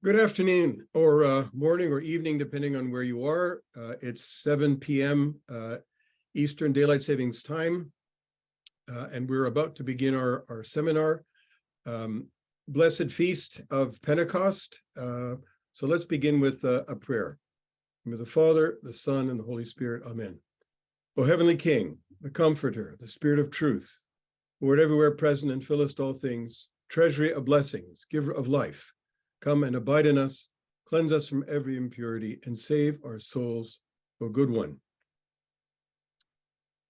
Good afternoon, or morning or evening, depending on where you are. It's 7 p.m. Eastern Daylight Savings Time, and we're about to begin our seminar, Blessed Feast of Pentecost. So let's begin with a prayer. In the name of the Father, the Son, and the Holy Spirit. Amen. O Heavenly King, the Comforter, the Spirit of Truth, who art everywhere present and fillest all things, treasury of blessings, giver of life, come and abide in us, cleanse us from every impurity, and save our souls, O good one.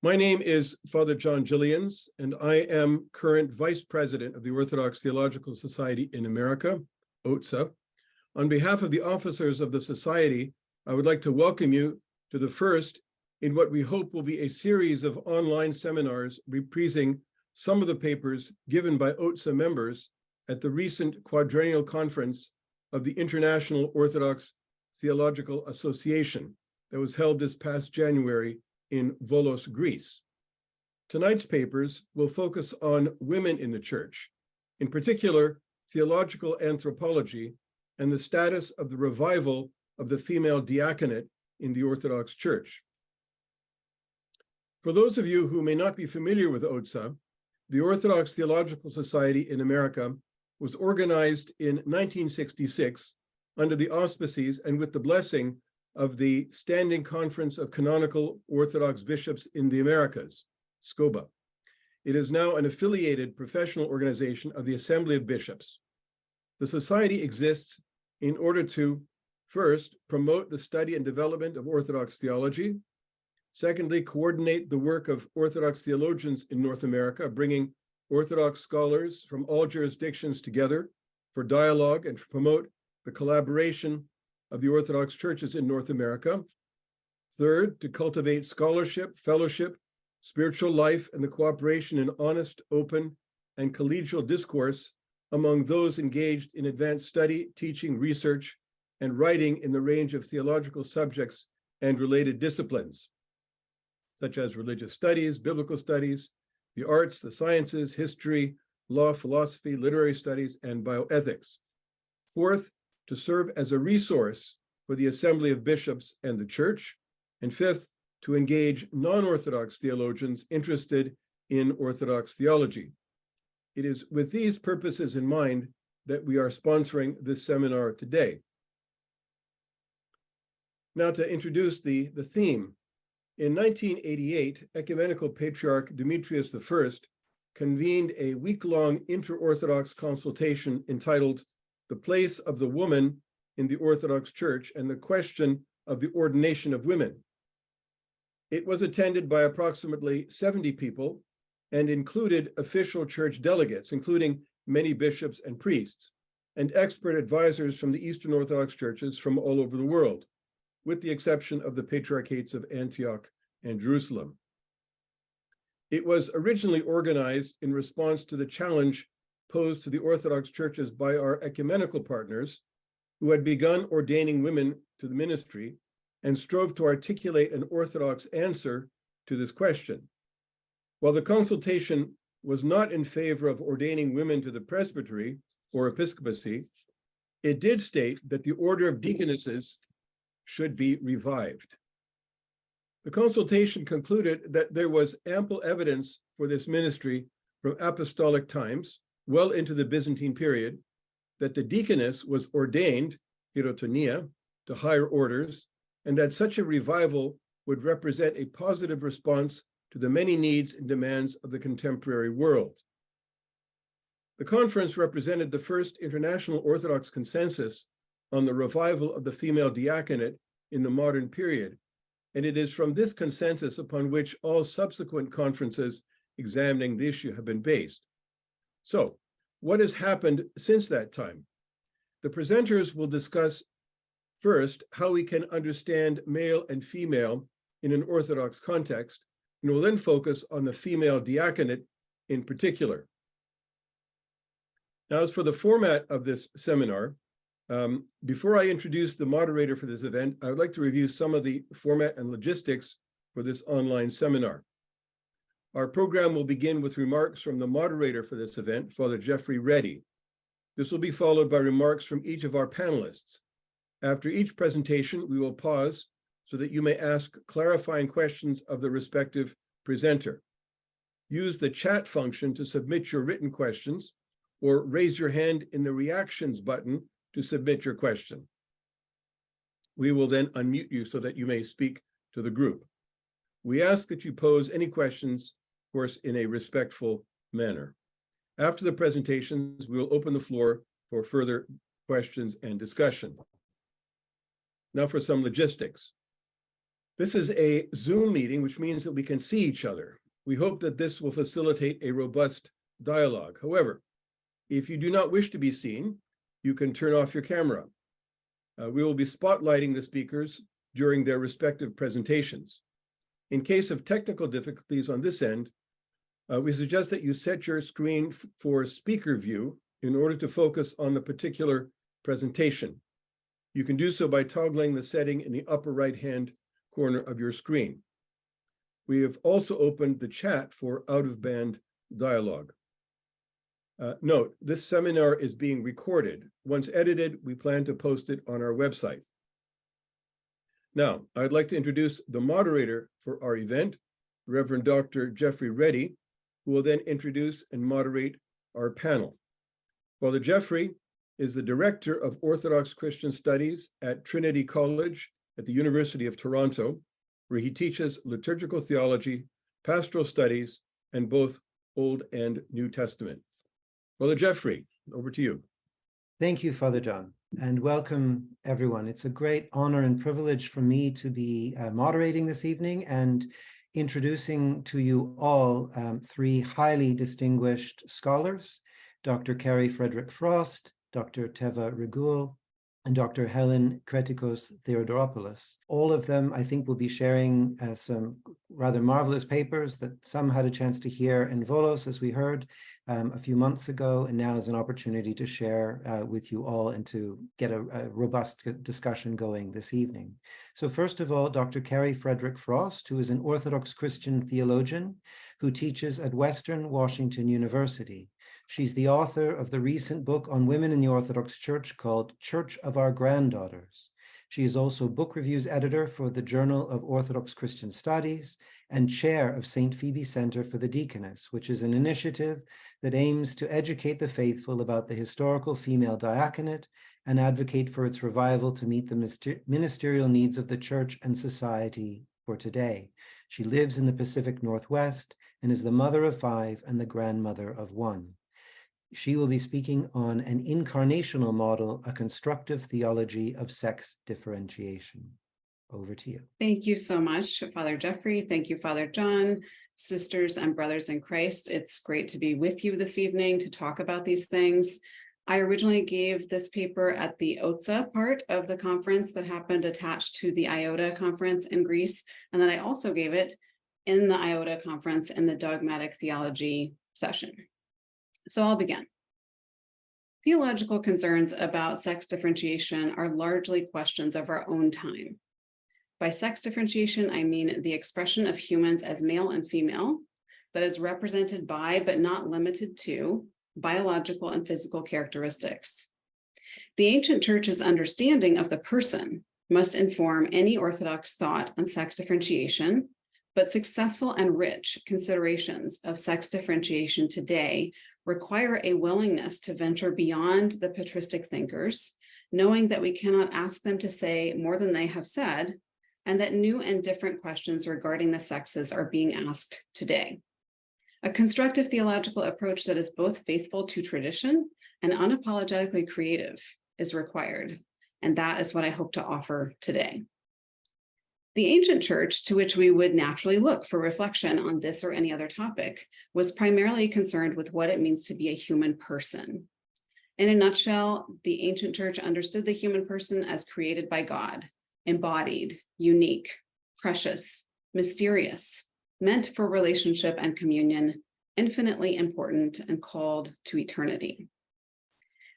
My name is Father John Gillians, and I am current Vice President of the Orthodox Theological Society in America, OTSA. On behalf of the officers of the Society, I would like to welcome you to the first in what we hope will be a series of online seminars reprising some of the papers given by OTSA members at the recent quadrennial conference of the International Orthodox Theological Association that was held this past January in Volos, Greece. Tonight's papers will focus on women in the church, in particular, theological anthropology and the status of the revival of the female diaconate in the Orthodox Church. For those of you who may not be familiar with OTSA, the Orthodox Theological Society in America was organized in 1966 under the auspices and with the blessing of the Standing Conference of Canonical Orthodox Bishops in the Americas, SCOBA. It is now an affiliated professional organization of the Assembly of Bishops. The Society exists in order to, first, promote the study and development of Orthodox theology, secondly, coordinate the work of Orthodox theologians in North America, bringing Orthodox scholars from all jurisdictions together for dialogue and to promote the collaboration of the Orthodox churches in North America. Third, to cultivate scholarship, fellowship, spiritual life, and the cooperation in honest, open, and collegial discourse among those engaged in advanced study, teaching, research, and writing in the range of theological subjects and related disciplines, such as religious studies, biblical studies, the arts, the sciences, history, law, philosophy, literary studies, and bioethics. Fourth, to serve as a resource for the Assembly of Bishops and the Church. And fifth, to engage non-Orthodox theologians interested in Orthodox theology. It is with these purposes in mind that we are sponsoring this seminar today. Now to introduce the theme. In 1988, Ecumenical Patriarch Demetrius I convened a week-long inter-Orthodox consultation entitled "The Place of the Woman in the Orthodox Church and the Question of the Ordination of Women." It was attended by approximately 70 people and included official church delegates, including many bishops and priests, and expert advisors from the Eastern Orthodox churches from all over the world, with the exception of the Patriarchates of Antioch and Jerusalem. It was originally organized in response to the challenge posed to the Orthodox churches by our ecumenical partners, who had begun ordaining women to the ministry and strove to articulate an Orthodox answer to this question. While the consultation was not in favor of ordaining women to the presbytery or episcopacy, it did state that the order of deaconesses should be revived. The consultation concluded that there was ample evidence for this ministry from apostolic times, well into the Byzantine period, that the deaconess was ordained, hierotonia, to higher orders, and that such a revival would represent a positive response to the many needs and demands of the contemporary world. The conference represented the first international Orthodox consensus on the revival of the female diaconate in the modern period, and it is from this consensus upon which all subsequent conferences examining the issue have been based. So, what has happened since that time? The presenters will discuss first how we can understand male and female in an Orthodox context, and will then focus on the female diaconate in particular. Now, as for the format of this seminar, before I introduce the moderator for this event, I would like to review some of the format and logistics for this online seminar. Our program will begin with remarks from the moderator for this event, Father Jeffrey Reddy. This will be followed by remarks from each of our panelists. After each presentation, we will pause so that you may ask clarifying questions of the respective presenter. Use the chat function to submit your written questions, or raise your hand in the reactions button to submit your question. We will then unmute you so that you may speak to the group. We ask that you pose any questions, of course, in a respectful manner. After the presentations, we will open the floor for further questions and discussion. Now for some logistics. This is a Zoom meeting, which means that we can see each other. We hope that this will facilitate a robust dialogue. However, if you do not wish to be seen, you can turn off your camera. We will be spotlighting the speakers during their respective presentations. In case of technical difficulties on this end, we suggest that you set your screen for speaker view in order to focus on the particular presentation. You can do so by toggling the setting in the upper right-hand corner of your screen. We have also opened the chat for out-of-band dialogue. Note, this seminar is being recorded. Once edited, we plan to post it on our website. Now, I'd like to introduce the moderator for our event, Reverend Dr. Jeffrey Reddy, who will then introduce and moderate our panel. Father Jeffrey is the Director of Orthodox Christian Studies at Trinity College at the University of Toronto, where he teaches liturgical theology, pastoral studies, and both Old and New Testament. Father Jeffrey, over to you. Thank you, Father John, and welcome everyone. It's a great honor and privilege for me to be moderating this evening and introducing to you all three highly distinguished scholars, Dr. Carrie Frederick Frost, Dr. Teva Regule, and Dr. Helen Creticos Theodoropoulos. All of them, I think, will be sharing some rather marvelous papers that some had a chance to hear in Volos, as we heard a few months ago, and now is an opportunity to share with you all and to get a robust discussion going this evening. So first of all, Dr. Carrie Frederick Frost, who is an Orthodox Christian theologian who teaches at Western Washington University. She's the author of the recent book on women in the Orthodox Church called Church of Our Granddaughters. She is also book reviews editor for the Journal of Orthodox Christian Studies and chair of St. Phoebe Center for the Deaconesses, which is an initiative that aims to educate the faithful about the historical female diaconate and advocate for its revival to meet the ministerial needs of the church and society for today. She lives in the Pacific Northwest and is the mother of 5 and the grandmother of 1. She will be speaking on an incarnational model, a constructive theology of sex differentiation. Over to you. Thank you so much, Father Jeffrey. Thank you, Father John, sisters and brothers in Christ. It's great to be with you this evening to talk about these things. I originally gave this paper at the OTSA part of the conference that happened attached to the IOTA conference in Greece. And then I also gave it in the IOTA conference in the dogmatic theology session. So I'll begin. Theological concerns about sex differentiation are largely questions of our own time. By sex differentiation, I mean the expression of humans as male and female that is represented by, but not limited to, biological and physical characteristics. The ancient church's understanding of the person must inform any Orthodox thought on sex differentiation, but successful and rich considerations of sex differentiation today require a willingness to venture beyond the patristic thinkers, knowing that we cannot ask them to say more than they have said, and that new and different questions regarding the sexes are being asked today. A constructive theological approach that is both faithful to tradition and unapologetically creative is required, and that is what I hope to offer today. The ancient church, to which we would naturally look for reflection on this or any other topic, was primarily concerned with what it means to be a human person. In a nutshell, the ancient church understood the human person as created by God, embodied, unique, precious, mysterious, meant for relationship and communion, infinitely important and called to eternity.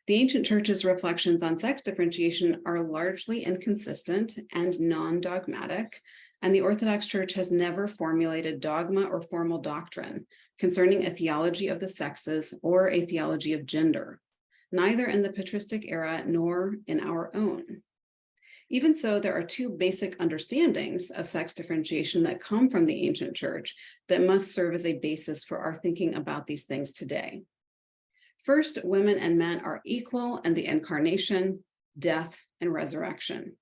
The ancient church's reflections on sex differentiation are largely inconsistent and non-dogmatic, and the Orthodox Church has never formulated dogma or formal doctrine concerning a theology of the sexes or a theology of gender. neither in the patristic era nor in our own. Even so, there are two basic understandings of sex differentiation that come from the ancient church that must serve as a basis for our thinking about these things today. First, women and men are equal in the incarnation, death, and resurrection.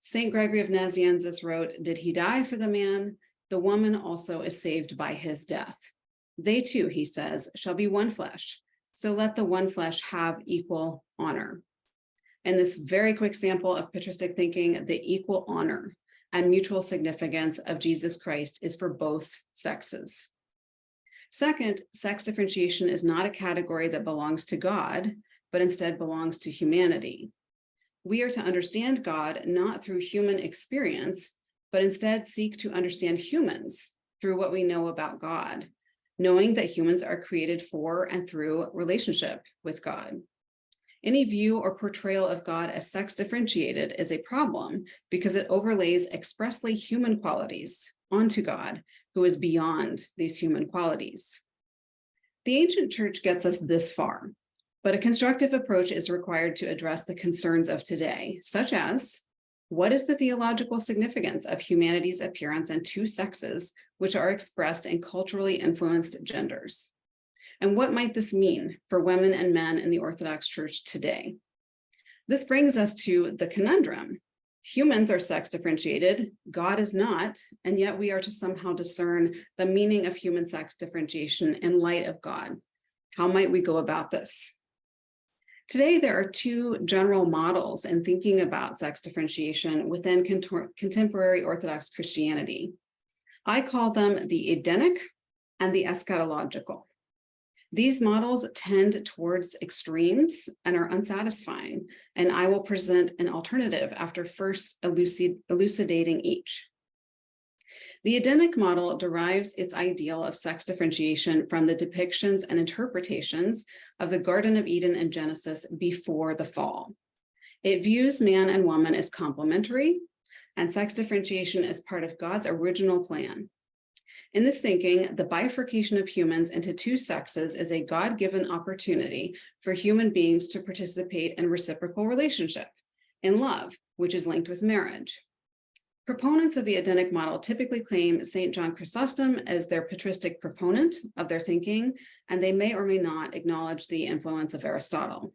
St. Gregory of Nazianzus wrote, "Did he die for the man? The woman also is saved by his death. They too," he says, "shall be one flesh. So let the one flesh have equal honor." In this very quick sample of patristic thinking, the equal honor and mutual significance of Jesus Christ is for both sexes. Second, sex differentiation is not a category that belongs to God, but instead belongs to humanity. We are to understand God not through human experience, but instead seek to understand humans through what we know about God, knowing that humans are created for and through relationship with God. Any view or portrayal of God as sex differentiated is a problem because it overlays expressly human qualities onto God, who is beyond these human qualities. The ancient church gets us this far, but a constructive approach is required to address the concerns of today, such as, what is the theological significance of humanity's appearance in two sexes, which are expressed in culturally influenced genders? And what might this mean for women and men in the Orthodox Church today? This brings us to the conundrum. Humans are sex differentiated, God is not, and yet we are to somehow discern the meaning of human sex differentiation in light of God. How might we go about this? Today, there are two general models in thinking about sex differentiation within contemporary Orthodox Christianity. I call them the Edenic and the eschatological. These models tend towards extremes and are unsatisfying, and I will present an alternative after first elucidating each. The Edenic model derives its ideal of sex differentiation from the depictions and interpretations of the Garden of Eden in Genesis before the fall. It views man and woman as complementary, and sex differentiation as part of God's original plan. In this thinking, the bifurcation of humans into two sexes is a God-given opportunity for human beings to participate in reciprocal relationship, in love, which is linked with marriage. Proponents of the Edenic model typically claim St. John Chrysostom as their patristic proponent of their thinking, and they may or may not acknowledge the influence of Aristotle.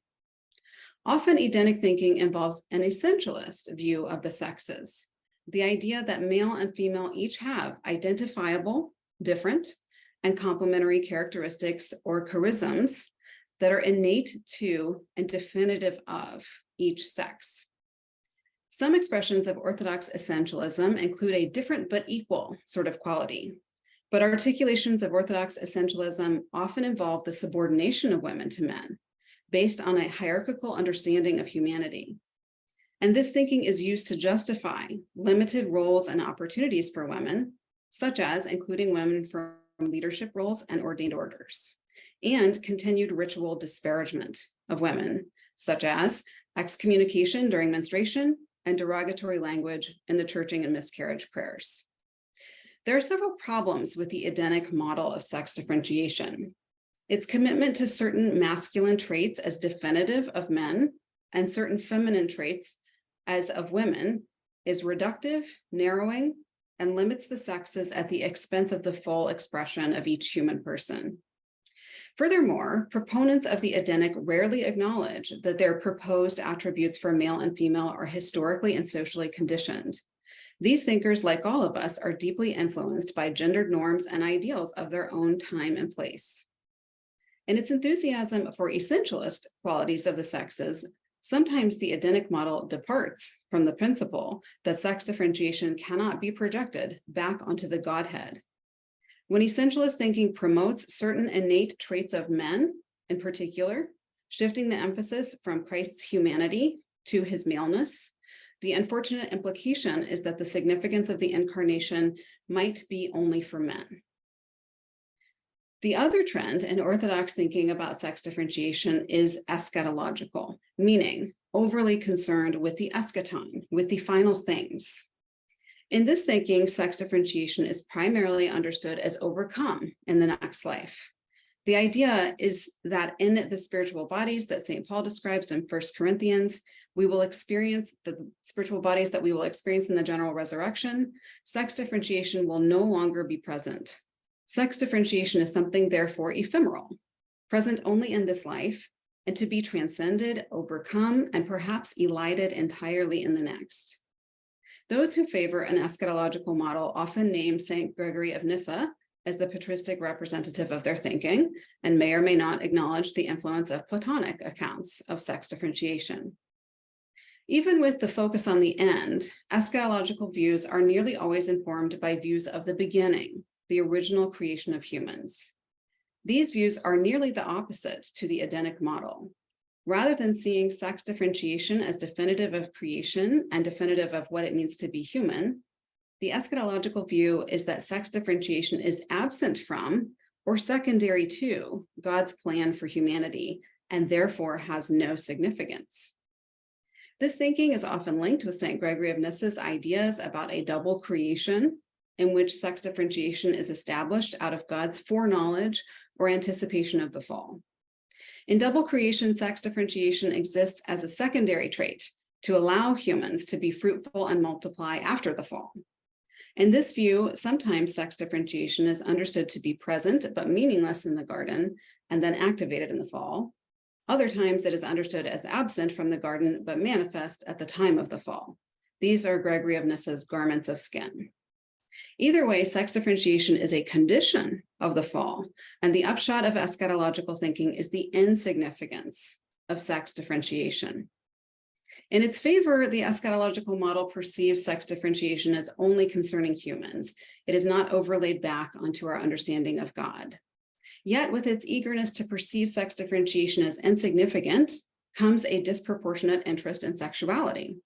Often, Edenic thinking involves an essentialist view of the sexes. The idea that male and female each have identifiable, different, and complementary characteristics or charisms that are innate to and definitive of each sex. Some expressions of Orthodox essentialism include a different but equal sort of quality, but articulations of Orthodox essentialism often involve the subordination of women to men, based on a hierarchical understanding of humanity. And this thinking is used to justify limited roles and opportunities for women, such as including women from leadership roles and ordained orders, and continued ritual disparagement of women, such as excommunication during menstruation and derogatory language in the churching and miscarriage prayers. There are several problems with the Edenic model of sex differentiation. Its commitment to certain masculine traits as definitive of men and certain feminine traits as of women is reductive, narrowing, and limits the sexes at the expense of the full expression of each human person. Furthermore, proponents of the Edenic rarely acknowledge that their proposed attributes for male and female are historically and socially conditioned. These thinkers, like all of us, are deeply influenced by gendered norms and ideals of their own time and place. In its enthusiasm for essentialist qualities of the sexes, sometimes the Edenic model departs from the principle that sex differentiation cannot be projected back onto the Godhead. When essentialist thinking promotes certain innate traits of men, in particular, shifting the emphasis from Christ's humanity to his maleness, the unfortunate implication is that the significance of the incarnation might be only for men. The other trend in Orthodox thinking about sex differentiation is eschatological, meaning overly concerned with the eschaton, with the final things. In this thinking, sex differentiation is primarily understood as overcome in the next life. The idea is that in the spiritual bodies that St. Paul describes in 1 Corinthians, we will experience the spiritual bodies that we will experience in the general resurrection. Sex differentiation will no longer be present. Sex differentiation is something, therefore, ephemeral, present only in this life, and to be transcended, overcome, and perhaps elided entirely in the next. Those who favor an eschatological model often name St. Gregory of Nyssa as the patristic representative of their thinking, and may or may not acknowledge the influence of Platonic accounts of sex differentiation. Even with the focus on the end, eschatological views are nearly always informed by views of the beginning, the original creation of humans. These views are nearly the opposite to the Edenic model. Rather than seeing sex differentiation as definitive of creation and definitive of what it means to be human, the eschatological view is that sex differentiation is absent from or secondary to God's plan for humanity and therefore has no significance. This thinking is often linked with St. Gregory of Nyssa's ideas about a double creation in which sex differentiation is established out of God's foreknowledge or anticipation of the fall. In double creation, sex differentiation exists as a secondary trait to allow humans to be fruitful and multiply after the fall. In this view, sometimes sex differentiation is understood to be present but meaningless in the garden and then activated in the fall. Other times it is understood as absent from the garden but manifest at the time of the fall. These are Gregory of Nyssa's garments of skin. Either way, sex differentiation is a condition of the fall, and the upshot of eschatological thinking is the insignificance of sex differentiation. In its favor, the eschatological model perceives sex differentiation as only concerning humans. It is not overlaid back onto our understanding of God. Yet, with its eagerness to perceive sex differentiation as insignificant, comes a disproportionate interest in sexuality.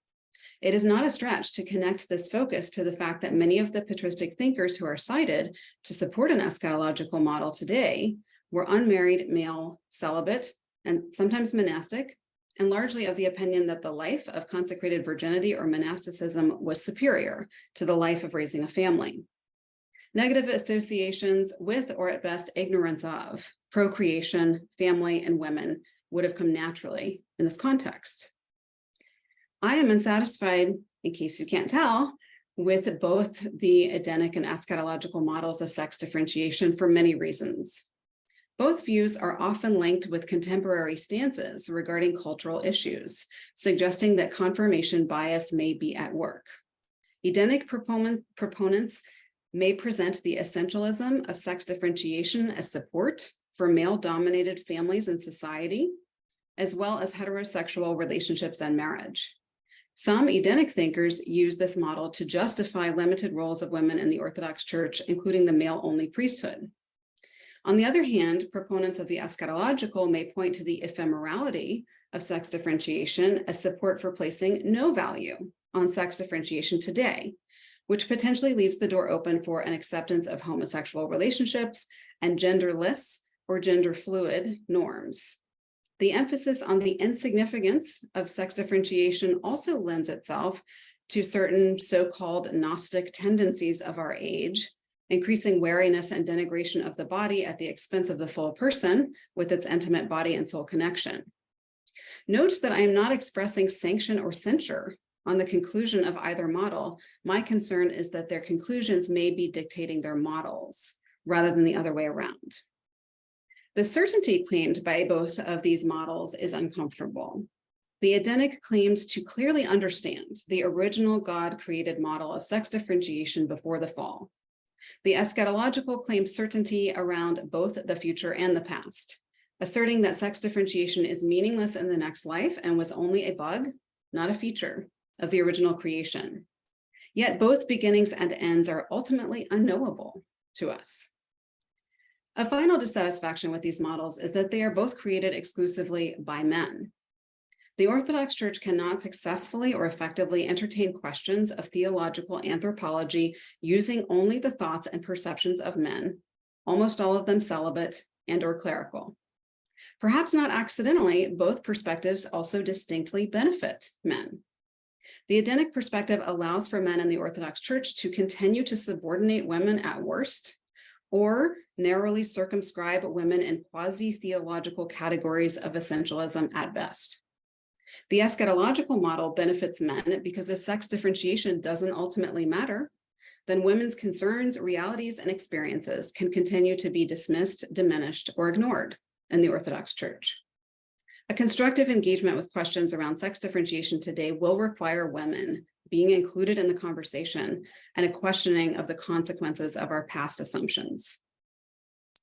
It is not a stretch to connect this focus to the fact that many of the patristic thinkers who are cited to support an eschatological model today were unmarried, male, celibate, and sometimes monastic, and largely of the opinion that the life of consecrated virginity or monasticism was superior to the life of raising a family. Negative associations with, or at best ignorance of, procreation, family, and women would have come naturally in this context. I am unsatisfied, in case you can't tell, with both the Edenic and eschatological models of sex differentiation for many reasons. Both views are often linked with contemporary stances regarding cultural issues, suggesting that confirmation bias may be at work. Edenic proponents may present the essentialism of sex differentiation as support for male-dominated families and society, as well as heterosexual relationships and marriage. Some Edenic thinkers use this model to justify limited roles of women in the Orthodox Church, including the male-only priesthood. On the other hand, proponents of the eschatological may point to the ephemerality of sex differentiation as support for placing no value on sex differentiation today, which potentially leaves the door open for an acceptance of homosexual relationships and genderless or gender fluid norms. The emphasis on the insignificance of sex differentiation also lends itself to certain so-called Gnostic tendencies of our age, increasing wariness and denigration of the body at the expense of the full person with its intimate body and soul connection. Note that I am not expressing sanction or censure on the conclusion of either model. My concern is that their conclusions may be dictating their models rather than the other way around. The certainty claimed by both of these models is uncomfortable. The Edenic claims to clearly understand the original God-created model of sex differentiation before the fall. The eschatological claims certainty around both the future and the past, asserting that sex differentiation is meaningless in the next life and was only a bug, not a feature, of the original creation. Yet both beginnings and ends are ultimately unknowable to us. A final dissatisfaction with these models is that they are both created exclusively by men. The Orthodox Church cannot successfully or effectively entertain questions of theological anthropology using only the thoughts and perceptions of men, almost all of them celibate and or clerical. Perhaps not accidentally, both perspectives also distinctly benefit men. The Edenic perspective allows for men in the Orthodox Church to continue to subordinate women at worst, or narrowly circumscribe women in quasi-theological categories of essentialism at best. The eschatological model benefits men because if sex differentiation doesn't ultimately matter, then women's concerns, realities, and experiences can continue to be dismissed, diminished, or ignored in the Orthodox Church. A constructive engagement with questions around sex differentiation today will require women being included in the conversation and a questioning of the consequences of our past assumptions.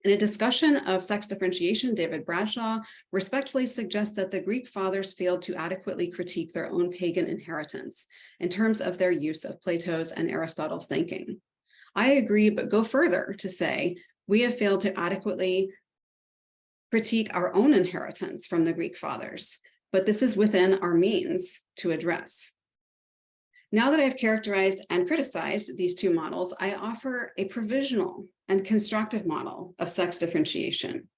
In a discussion of sex differentiation, David Bradshaw respectfully suggests that the Greek fathers failed to adequately critique their own pagan inheritance in terms of their use of Plato's and Aristotle's thinking. I agree, but go further to say we have failed to adequately critique our own inheritance from the Greek fathers, but this is within our means to address. Now that I've characterized and criticized these two models, I offer a provisional and constructive model of sex differentiation.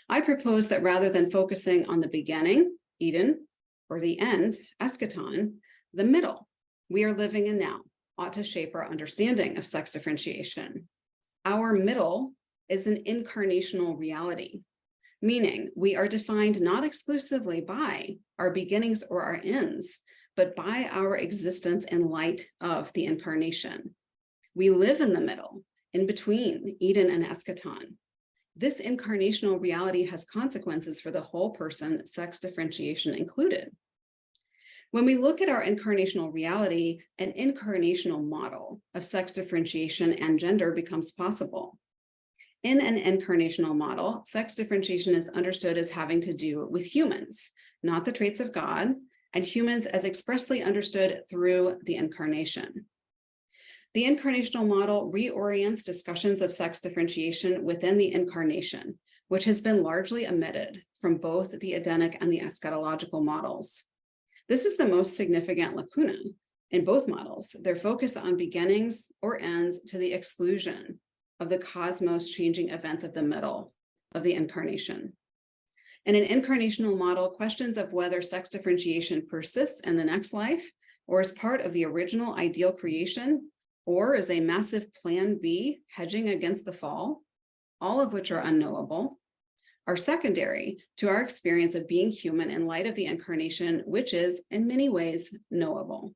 I propose that rather than focusing on the beginning, Eden, or the end, eschaton, the middle we are living in now ought to shape our understanding of sex differentiation. Our middle is an incarnational reality, meaning we are defined not exclusively by our beginnings or our ends, but by our existence in light of the incarnation. We live in the middle, in between Eden and eschaton. This incarnational reality has consequences for the whole person, sex differentiation included. When we look at our incarnational reality, an incarnational model of sex differentiation and gender becomes possible. In an incarnational model, sex differentiation is understood as having to do with humans, not the traits of God, and humans as expressly understood through the incarnation. The incarnational model reorients discussions of sex differentiation within the incarnation, which has been largely omitted from both the Edenic and the eschatological models. This is the most significant lacuna in both models. Their focus on beginnings or ends to the exclusion of the cosmos changing events of the middle of the incarnation. In an incarnational model, questions of whether sex differentiation persists in the next life or is part of the original ideal creation or is a massive plan B hedging against the fall, all of which are unknowable, are secondary to our experience of being human in light of the incarnation, which is in many ways knowable.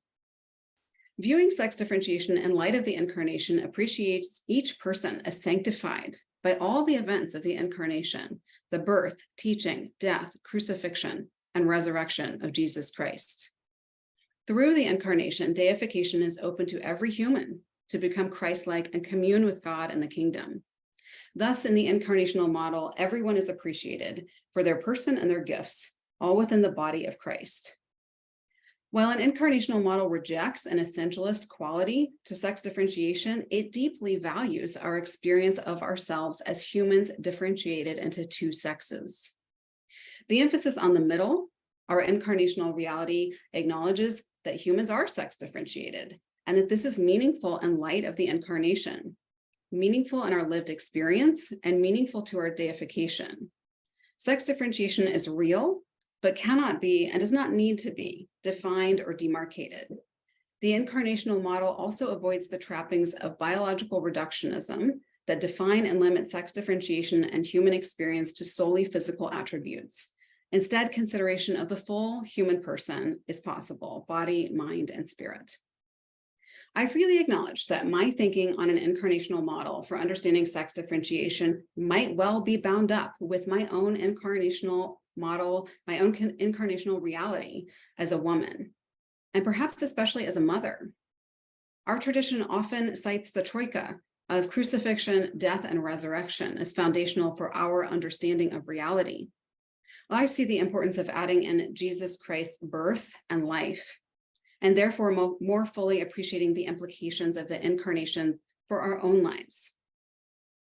Viewing sex differentiation in light of the incarnation appreciates each person as sanctified by all the events of the incarnation, the birth, teaching, death, crucifixion, and resurrection of Jesus Christ. Through the incarnation, deification is open to every human to become Christ-like and commune with God in the kingdom. Thus, in the incarnational model, everyone is appreciated for their person and their gifts, all within the body of Christ. While an incarnational model rejects an essentialist quality to sex differentiation, it deeply values our experience of ourselves as humans differentiated into two sexes. The emphasis on the middle, our incarnational reality, acknowledges that humans are sex differentiated and that this is meaningful in light of the incarnation, meaningful in our lived experience, and meaningful to our deification. Sex differentiation is real, but cannot be and does not need to be defined or demarcated. The incarnational model also avoids the trappings of biological reductionism that define and limit sex differentiation and human experience to solely physical attributes. Instead, consideration of the full human person is possible, body, mind, and spirit. I freely acknowledge that my thinking on an incarnational model for understanding sex differentiation might well be bound up with my own incarnational model, my own incarnational reality as a woman, and perhaps especially as a mother. Our tradition often cites the troika of crucifixion, death, and resurrection as foundational for our understanding of reality. I see the importance of adding in Jesus Christ's birth and life, and therefore more fully appreciating the implications of the incarnation for our own lives.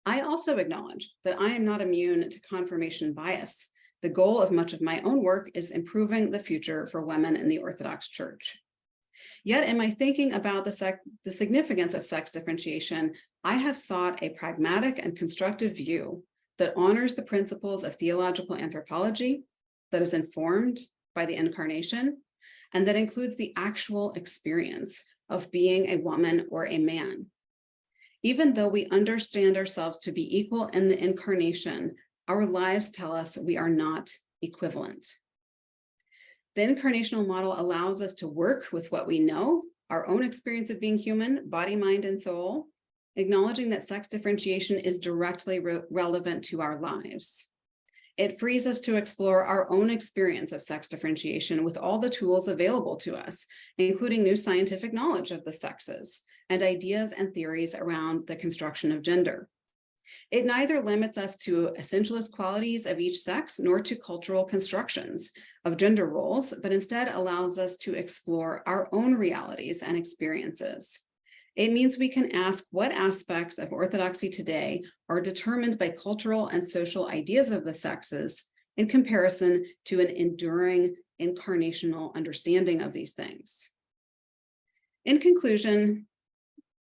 I also acknowledge that I am not immune to confirmation bias. The goal of much of my own work is improving the future for women in the Orthodox Church. Yet in my thinking about the significance of sex differentiation, I have sought a pragmatic and constructive view that honors the principles of theological anthropology, that is informed by the incarnation, and that includes the actual experience of being a woman or a man. Even though we understand ourselves to be equal in the incarnation, our lives tell us we are not equivalent. The incarnational model allows us to work with what we know, our own experience of being human, body, mind, and soul, acknowledging that sex differentiation is directly relevant to our lives. It frees us to explore our own experience of sex differentiation with all the tools available to us, including new scientific knowledge of the sexes and ideas and theories around the construction of gender. It neither limits us to essentialist qualities of each sex nor to cultural constructions of gender roles, but instead allows us to explore our own realities and experiences. It means we can ask what aspects of orthodoxy today are determined by cultural and social ideas of the sexes in comparison to an enduring incarnational understanding of these things. In conclusion,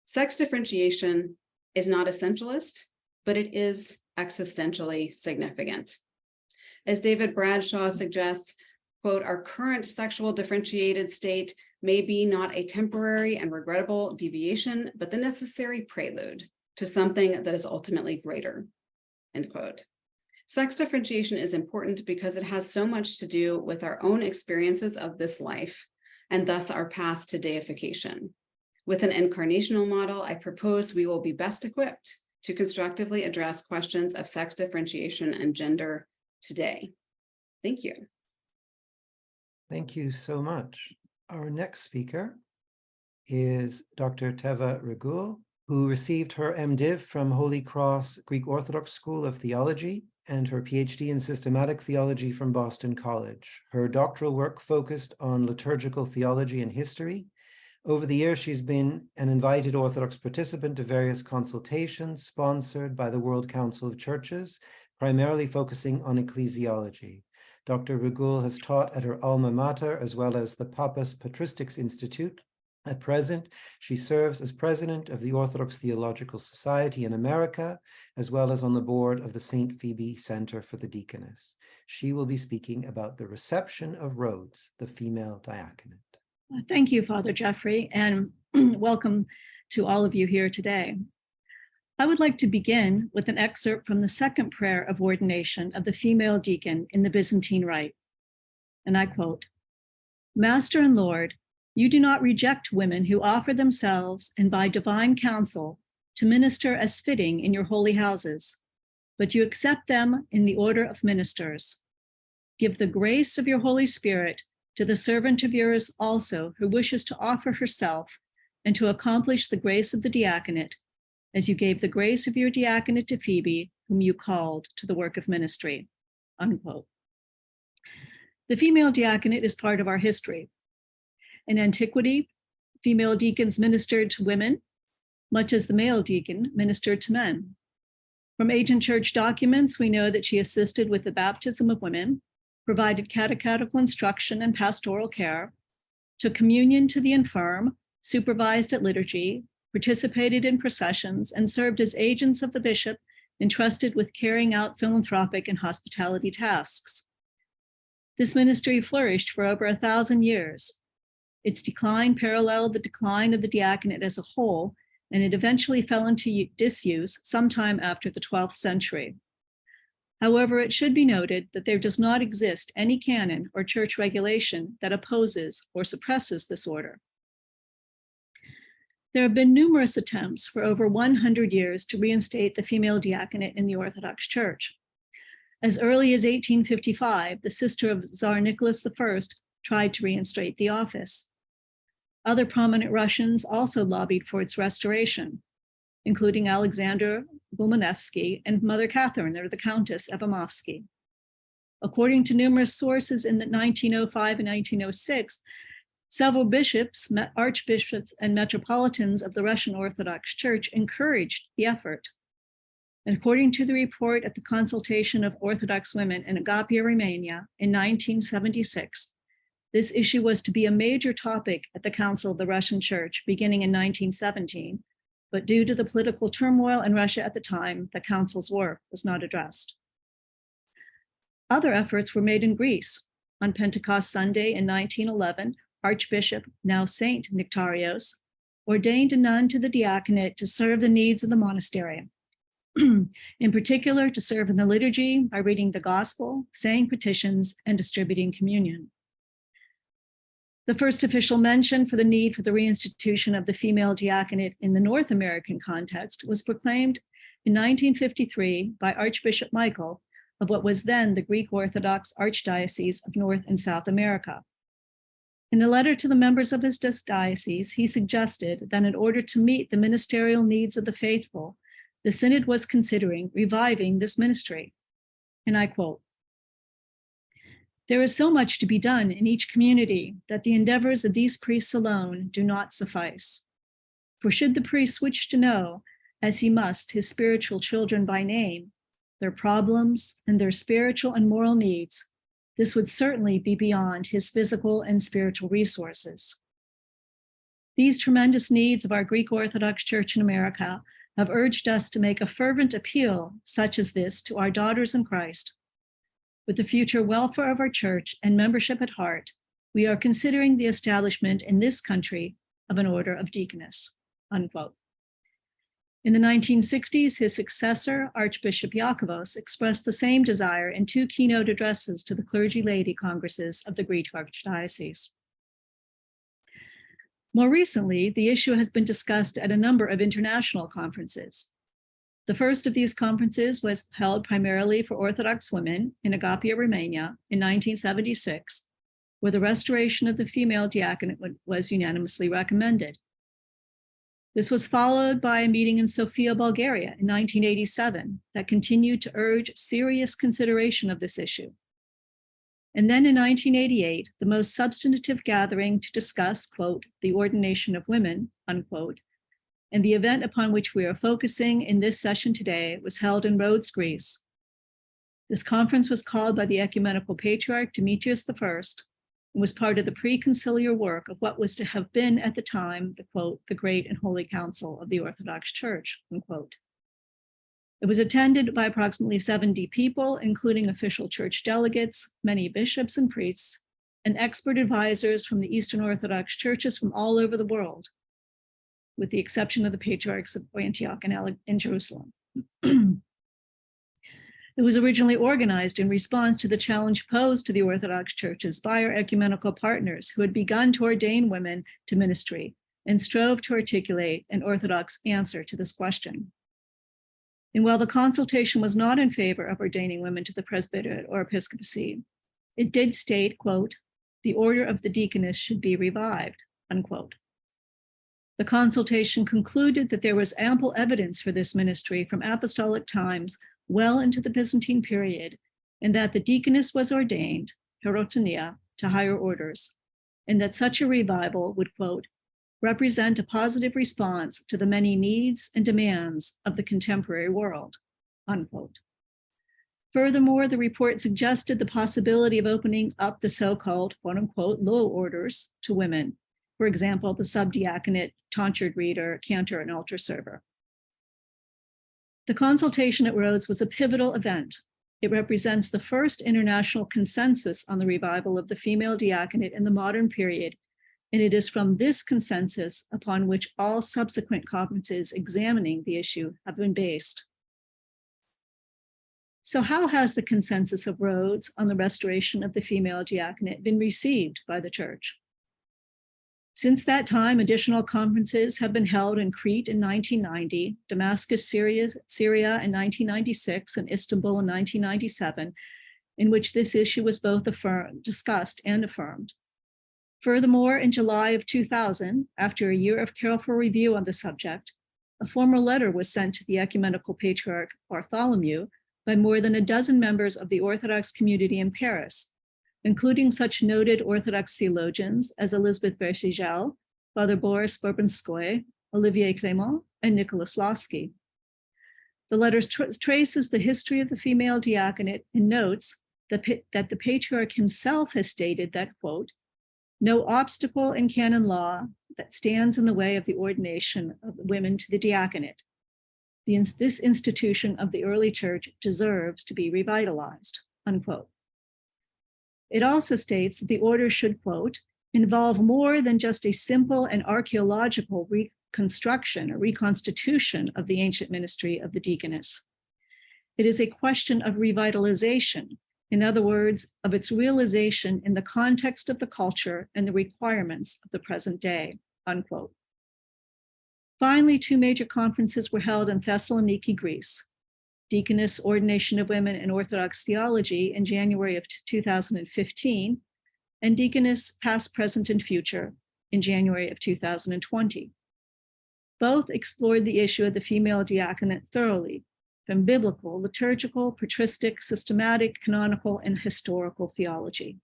sex differentiation is not essentialist, but it is existentially significant. As David Bradshaw suggests, quote, our current sexual differentiated state may be not a temporary and regrettable deviation, but the necessary prelude to something that is ultimately greater, end quote. Sex differentiation is important because it has so much to do with our own experiences of this life, and thus our path to deification. With an incarnational model, I propose we will be best equipped to constructively address questions of sex differentiation and gender today. Thank you. Thank you so much. Our next speaker is Dr. Teva Regule, who received her MDiv from Holy Cross Greek Orthodox School of Theology and her PhD in Systematic Theology from Boston College. Her doctoral work focused on liturgical theology and history. Over the years, she's been an invited Orthodox participant to various consultations sponsored by the World Council of Churches, primarily focusing on ecclesiology. Dr. Regule has taught at her alma mater as well as the Papas Patristics Institute. At present, she serves as president of the Orthodox Theological Society in America, as well as on the board of the St. Phoebe Center for the Deaconess. She will be speaking about the reception of Rhodes, the female diaconate. Thank you, Father Jeffrey, and welcome to all of you here today. I would like to begin with an excerpt from the second prayer of ordination of the female deacon in the Byzantine Rite. And I quote, Master and Lord, you do not reject women who offer themselves and by divine counsel to minister as fitting in your holy houses, but you accept them in the order of ministers. Give the grace of your Holy Spirit to the servant of yours also who wishes to offer herself and to accomplish the grace of the diaconate, as you gave the grace of your diaconate to Phoebe, whom you called to the work of ministry, unquote. The female diaconate is part of our history. In antiquity, female deacons ministered to women, much as the male deacon ministered to men. From ancient church documents, we know that she assisted with the baptism of women, provided catechetical instruction and pastoral care, took communion to the infirm, supervised at liturgy, participated in processions, and served as agents of the bishop entrusted with carrying out philanthropic and hospitality tasks. This ministry flourished for over 1,000 years. Its decline paralleled the decline of the diaconate as a whole, and it eventually fell into disuse sometime after the 12th century. However, it should be noted that there does not exist any canon or church regulation that opposes or suppresses this order. There have been numerous attempts for over 100 years to reinstate the female diaconate in the Orthodox Church. As early as 1855, the sister of Tsar Nicholas I tried to reinstate the office. Other prominent Russians also lobbied for its restoration, including Alexander Bulmanevsky and Mother Catherine, or the Countess Evamovsky. According to numerous sources in the 1905 and 1906, several bishops, archbishops, and metropolitans of the Russian Orthodox Church encouraged the effort. And according to the report at the Consultation of Orthodox Women in Agapia, Romania in 1976, this issue was to be a major topic at the Council of the Russian Church beginning in 1917, but due to the political turmoil in Russia at the time, the council's work was not addressed. Other efforts were made in Greece. On Pentecost Sunday in 1911, Archbishop, now Saint Nectarios, ordained a nun to the diaconate to serve the needs of the monastery. In particular, to serve in the liturgy by reading the gospel, saying petitions, and distributing communion. The first official mention for the need for the reinstitution of the female diaconate in the North American context was proclaimed in 1953 by Archbishop Michael of what was then the Greek Orthodox Archdiocese of North and South America. In a letter to the members of his diocese, he suggested that in order to meet the ministerial needs of the faithful, the Synod was considering reviving this ministry. And I quote, "There is so much to be done in each community that the endeavors of these priests alone do not suffice. For should the priest wish to know, as he must, his spiritual children by name, their problems and their spiritual and moral needs, this would certainly be beyond his physical and spiritual resources. These tremendous needs of our Greek Orthodox Church in America have urged us to make a fervent appeal such as this to our daughters in Christ. With the future welfare of our church and membership at heart, we are considering the establishment in this country of an order of deaconess," unquote. In the 1960s, his successor, Archbishop Iakovos, expressed the same desire in two keynote addresses to the clergy laity congresses of the Greek Archdiocese. More recently, the issue has been discussed at a number of international conferences. The first of these conferences was held primarily for Orthodox women in Agapia, Romania in 1976, where the restoration of the female diaconate was unanimously recommended. This was followed by a meeting in Sofia, Bulgaria in 1987 that continued to urge serious consideration of this issue. And then in 1988, the most substantive gathering to discuss, quote, the ordination of women, unquote, and the event upon which we are focusing in this session today was held in Rhodes, Greece. This conference was called by the Ecumenical Patriarch Demetrius I and was part of the pre-conciliar work of what was to have been at the time, the quote, the Great and Holy Council of the Orthodox Church, unquote. It was attended by approximately 70 people, including official church delegates, many bishops and priests, and expert advisors from the Eastern Orthodox churches from all over the world, with the exception of the patriarchs of Antioch and Jerusalem. It was originally organized in response to the challenge posed to the Orthodox churches by our ecumenical partners who had begun to ordain women to ministry and strove to articulate an Orthodox answer to this question. And while the consultation was not in favor of ordaining women to the presbyterate or episcopacy, it did state, quote, the order of the deaconess should be revived, unquote. The consultation concluded that there was ample evidence for this ministry from apostolic times well into the Byzantine period, and that the deaconess was ordained, herotonia, to higher orders, and that such a revival would, quote, represent a positive response to the many needs and demands of the contemporary world, unquote. Furthermore, the report suggested the possibility of opening up the so-called, quote unquote, low orders to women, for example, the subdiaconate, tonsured reader, cantor, and altar server. The consultation at Rhodes was a pivotal event. It represents the first international consensus on the revival of the female diaconate in the modern period, and it is from this consensus upon which all subsequent conferences examining the issue have been based. So how has the consensus of Rhodes on the restoration of the female diaconate been received by the Church? Since that time, additional conferences have been held in Crete in 1990, Damascus, Syria in 1996, and Istanbul in 1997, in which this issue was both discussed and affirmed. Furthermore, in July of 2000, after a year of careful review on the subject, a formal letter was sent to the Ecumenical Patriarch Bartholomew by more than a dozen members of the Orthodox community in Paris, including such noted Orthodox theologians as Elizabeth Bersigel, Father Boris Bourbonskoy, Olivier Clément, and Nicholas Losky. The letter traces the history of the female diaconate and notes that the Patriarch himself has stated that, quote, no obstacle in canon law that stands in the way of the ordination of women to the diaconate. This institution of the early church deserves to be revitalized, unquote. It also states that the order should, quote, involve more than just a simple and archaeological reconstruction or reconstitution of the ancient ministry of the deaconess. It is a question of revitalization, in other words, of its realization in the context of the culture and the requirements of the present day, unquote. Finally, two major conferences were held in Thessaloniki, Greece, Deaconess Ordination of Women in Orthodox Theology in January of 2015, and Deaconess Past, Present, and Future in January of 2020. Both explored the issue of the female diaconate thoroughly, from biblical, liturgical, patristic, systematic, canonical, and historical theology.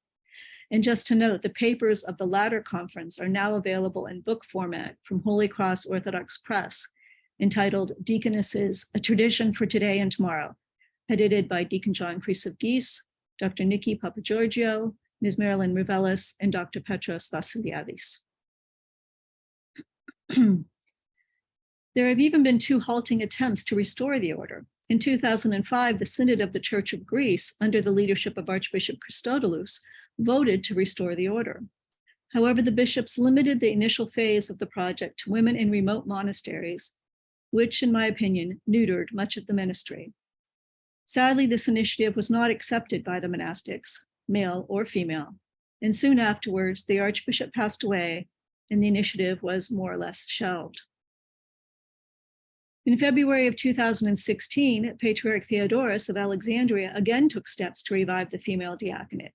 And just to note, the papers of the latter conference are now available in book format from Holy Cross Orthodox Press, entitled Deaconesses, A Tradition for Today and Tomorrow, edited by Deacon John Priest of Geese, Dr. Nikki Papagiorgio, Ms. Marilyn Rivelis, and Dr. Petros Vassiliadis. There have even been two halting attempts to restore the order. In 2005, the Synod of the Church of Greece, under the leadership of Archbishop Christodoulos, voted to restore the order. However, the bishops limited the initial phase of the project to women in remote monasteries, which, in my opinion, neutered much of the ministry. Sadly, this initiative was not accepted by the monastics, male or female, and soon afterwards, the Archbishop passed away, and the initiative was more or less shelved. In February of 2016, Patriarch Theodoros of Alexandria again took steps to revive the female diaconate,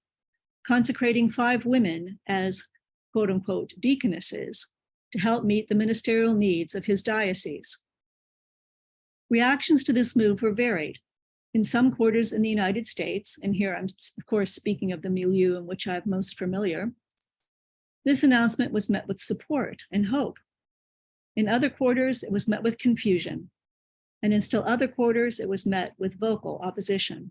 consecrating 5 women as quote unquote deaconesses to help meet the ministerial needs of his diocese. Reactions to this move were varied. In some quarters in the United States, and here I'm of course speaking of the milieu in which I'm most familiar, this announcement was met with support and hope. In other quarters, it was met with confusion, and in still other quarters, it was met with vocal opposition.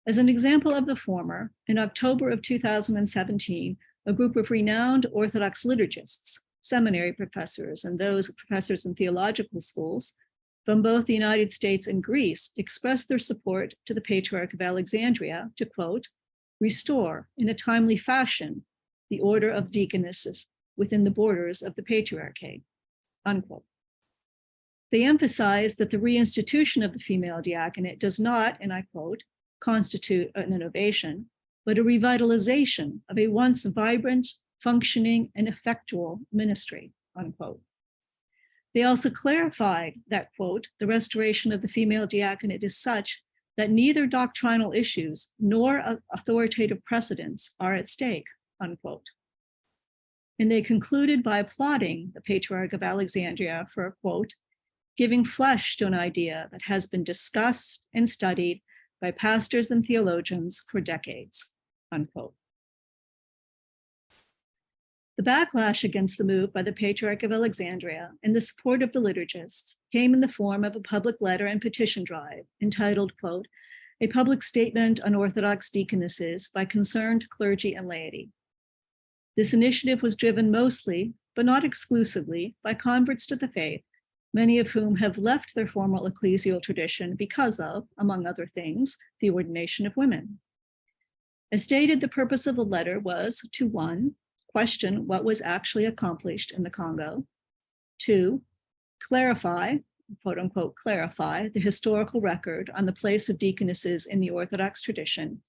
As an example of the former, in October of 2017, a group of renowned Orthodox liturgists, seminary professors, and those professors in theological schools from both the United States and Greece expressed their support to the Patriarch of Alexandria to, quote, restore in a timely fashion the order of deaconesses within the borders of the Patriarchate, unquote. They emphasized that the reinstitution of the female diaconate does not, and I quote, constitute an innovation, but a revitalization of a once vibrant, functioning, and effectual ministry, unquote. They also clarified that, quote, the restoration of the female diaconate is such that neither doctrinal issues nor authoritative precedents are at stake, unquote. And they concluded by applauding the Patriarch of Alexandria for, quote, giving flesh to an idea that has been discussed and studied by pastors and theologians for decades, unquote. The backlash against the move by the Patriarch of Alexandria and the support of the liturgists came in the form of a public letter and petition drive entitled, quote, a public statement on Orthodox deaconesses by concerned clergy and laity. This initiative was driven mostly, but not exclusively, by converts to the faith, many of whom have left their formal ecclesial tradition because of, among other things, the ordination of women. As stated, the purpose of the letter was to, 1, question what was actually accomplished in the Congo, 2, clarify, quote unquote, clarify the historical record on the place of deaconesses in the Orthodox tradition,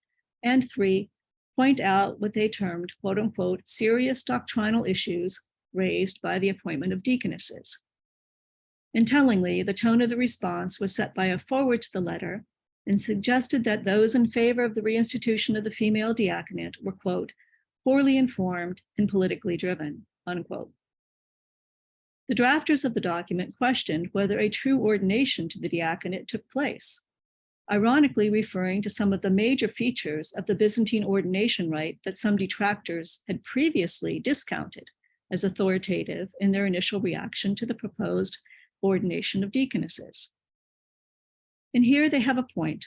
and 3, point out what they termed, quote unquote, serious doctrinal issues raised by the appointment of deaconesses. And tellingly, the tone of the response was set by a foreword to the letter and suggested that those in favor of the reinstitution of the female diaconate were, quote, poorly informed and politically driven, unquote. The drafters of the document questioned whether a true ordination to the diaconate took place, ironically referring to some of the major features of the Byzantine ordination rite that some detractors had previously discounted as authoritative in their initial reaction to the proposed ordination of deaconesses. And here they have a point.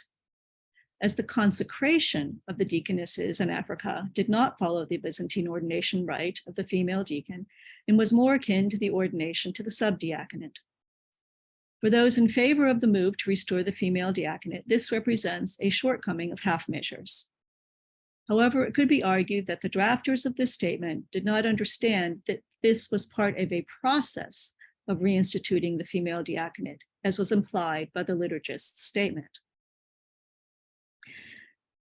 As the consecration of the deaconesses in Africa did not follow the Byzantine ordination rite of the female deacon and was more akin to the ordination to the subdiaconate. For those in favor of the move to restore the female diaconate, this represents a shortcoming of half measures. However, it could be argued that the drafters of this statement did not understand that this was part of a process of reinstituting the female diaconate, as was implied by the liturgist's statement.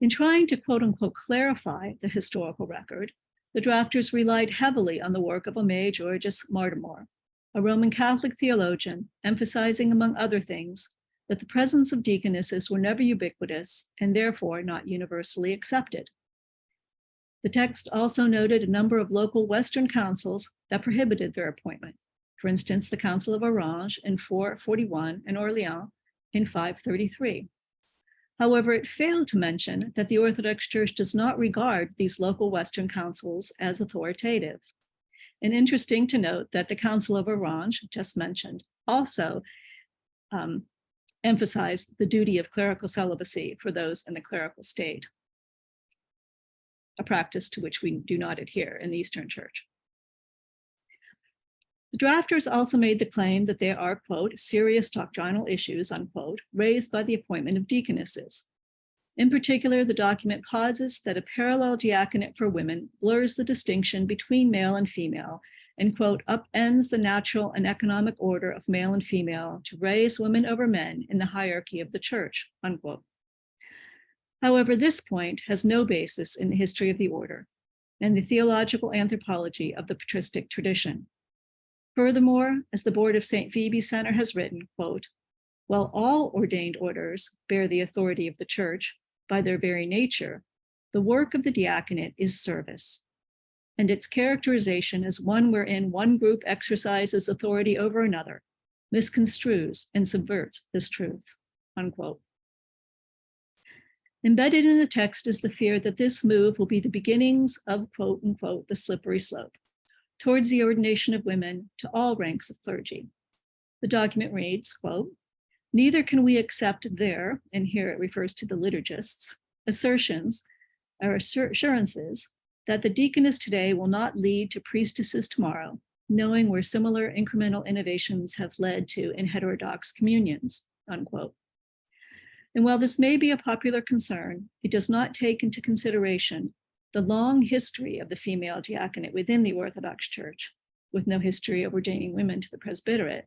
In trying to quote unquote clarify the historical record, the drafters relied heavily on the work of Omei Georgius Martimor, a Roman Catholic theologian, emphasizing, among other things, that the presence of deaconesses were never ubiquitous and therefore not universally accepted. The text also noted a number of local Western councils that prohibited their appointment. For instance, the Council of Orange in 441 and Orleans in 533. However, it failed to mention that the Orthodox Church does not regard these local Western councils as authoritative. And interesting to note that the Council of Orange, just mentioned, also emphasized the duty of clerical celibacy for those in the clerical state, a practice to which we do not adhere in the Eastern Church. The drafters also made the claim that there are, quote, serious doctrinal issues, unquote, raised by the appointment of deaconesses. In particular, the document posits that a parallel diaconate for women blurs the distinction between male and female and, quote, upends the natural and economic order of male and female to raise women over men in the hierarchy of the church, unquote. However, this point has no basis in the history of the order and the theological anthropology of the patristic tradition. Furthermore, as the board of St. Phoebe Center has written, quote, while all ordained orders bear the authority of the church by their very nature, the work of the diaconate is service, and its characterization as one wherein one group exercises authority over another misconstrues and subverts this truth, unquote. Embedded in the text is the fear that this move will be the beginnings of, quote unquote, the slippery slope towards the ordination of women to all ranks of clergy. The document reads, quote, neither can we accept their, and here it refers to the liturgists, assurances that the deaconess today will not lead to priestesses tomorrow, knowing where similar incremental innovations have led to in heterodox communions, unquote. And while this may be a popular concern, it does not take into consideration the long history of the female diaconate within the Orthodox Church, with no history of ordaining women to the presbyterate,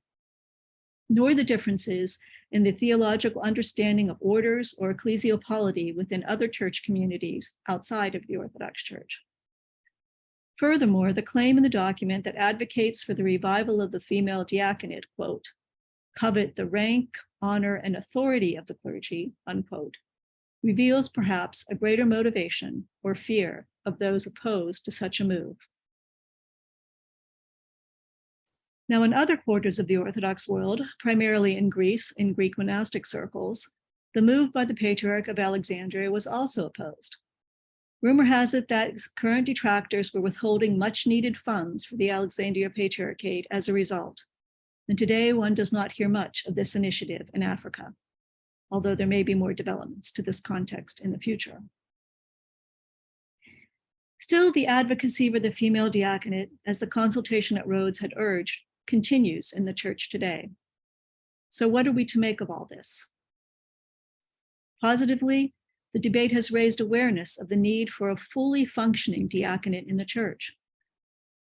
nor the differences in the theological understanding of orders or ecclesial polity within other church communities outside of the Orthodox Church. Furthermore, the claim in the document that advocates for the revival of the female diaconate, quote, covet the rank, honor, and authority of the clergy, unquote, reveals perhaps a greater motivation or fear of those opposed to such a move. Now, in other quarters of the Orthodox world, primarily in Greece, in Greek monastic circles, the move by the Patriarch of Alexandria was also opposed. Rumor has it that current detractors were withholding much needed funds for the Alexandria Patriarchate as a result. And today one does not hear much of this initiative in Africa, although there may be more developments to this context in the future. Still, the advocacy for the female diaconate, as the consultation at Rhodes had urged, continues in the church today. So what are we to make of all this? Positively, the debate has raised awareness of the need for a fully functioning diaconate in the church.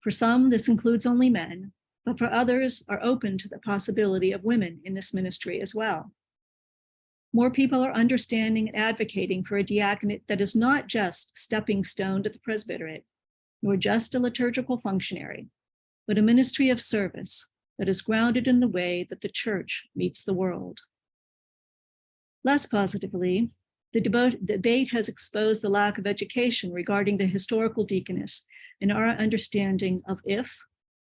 For some, this includes only men, but for others are open to the possibility of women in this ministry as well. More people are understanding and advocating for a diaconate that is not just stepping stone to the presbyterate, nor just a liturgical functionary, but a ministry of service that is grounded in the way that the church meets the world. Less positively, the debate has exposed the lack of education regarding the historical deaconess and our understanding of if,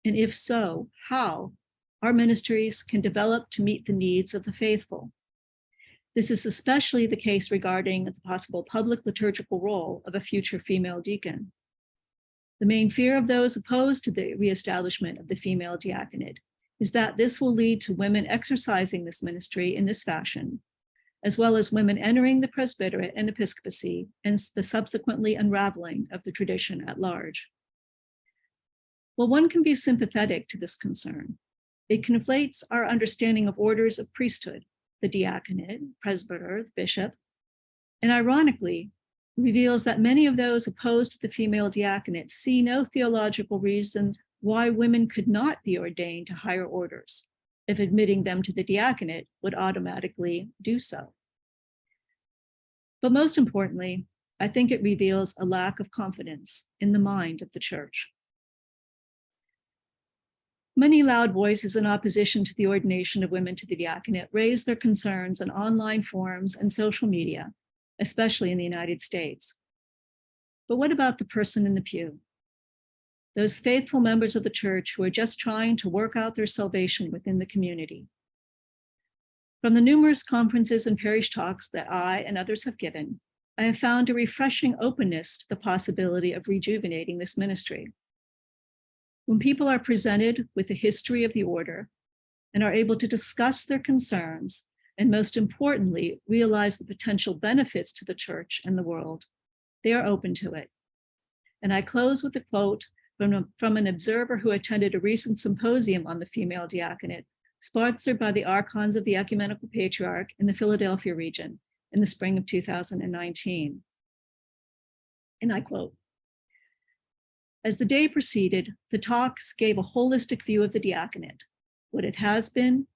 and if so, how, our ministries can develop to meet the needs of the faithful. This is especially the case regarding the possible public liturgical role of a future female deacon. The main fear of those opposed to the reestablishment of the female diaconate is that this will lead to women exercising this ministry in this fashion, as well as women entering the presbyterate and episcopacy and the subsequently unraveling of the tradition at large. While one can be sympathetic to this concern, it conflates our understanding of orders of priesthood, the diaconate, presbyter, the bishop, and ironically, reveals that many of those opposed to the female diaconate see no theological reason why women could not be ordained to higher orders, if admitting them to the diaconate would automatically do so. But most importantly, I think it reveals a lack of confidence in the mind of the church. Many loud voices in opposition to the ordination of women to the diaconate raise their concerns on online forums and social media, especially in the United States. But what about the person in the pew? Those faithful members of the church who are just trying to work out their salvation within the community. From the numerous conferences and parish talks that I and others have given, I have found a refreshing openness to the possibility of rejuvenating this ministry. When people are presented with the history of the order and are able to discuss their concerns, and most importantly, realize the potential benefits to the church and the world, they are open to it. And I close with a quote from an observer who attended a recent symposium on the female diaconate, sponsored by the Archons of the Ecumenical Patriarch in the Philadelphia region in the spring of 2019. And I quote, "As the day proceeded, the talks gave a holistic view of the diaconate, what it has been,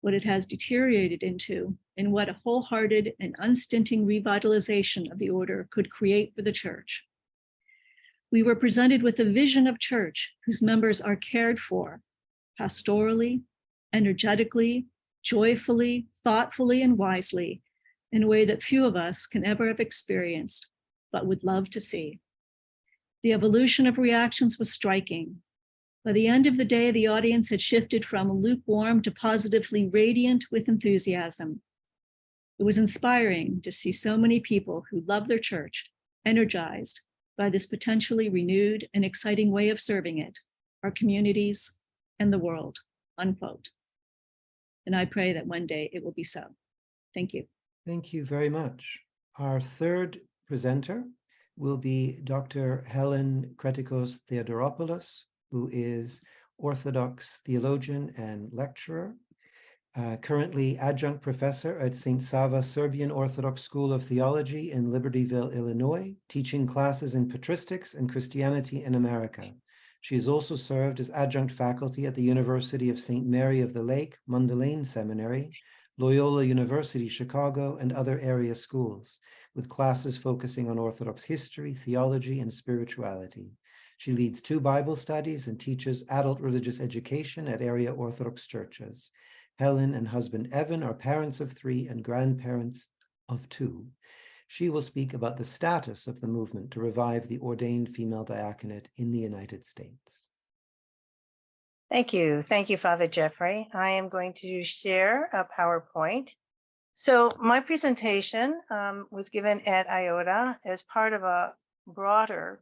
what it has deteriorated into, and what a wholehearted and unstinting revitalization of the order could create for the church. We were presented with a vision of church whose members are cared for pastorally, energetically, joyfully, thoughtfully, and wisely in a way that few of us can ever have experienced, but would love to see. The evolution of reactions was striking. By the end of the day, the audience had shifted from lukewarm to positively radiant with enthusiasm. It was inspiring to see so many people who love their church energized by this potentially renewed and exciting way of serving it, our communities, and the world," unquote. And I pray that one day it will be so. Thank you. Thank you very much. Our third presenter will be Dr. Helen Creticos Theodoropoulos, who is Orthodox theologian and lecturer, currently adjunct professor at St. Sava Serbian Orthodox School of Theology in Libertyville, Illinois, teaching classes in patristics and Christianity in America. She has also served as adjunct faculty at the University of St. Mary of the Lake, Mundelein Seminary, Loyola University, Chicago, and other area schools, with classes focusing on Orthodox history, theology, and spirituality. She leads 2 Bible studies and teaches adult religious education at area Orthodox churches. Helen and husband Evan are parents of 3 and grandparents of 2. She will speak about the status of the movement to revive the ordained female diaconate in the United States. Thank you. Thank you, Father Jeffrey. I am going to share a PowerPoint. So my presentation was given at IOTA as part of a broader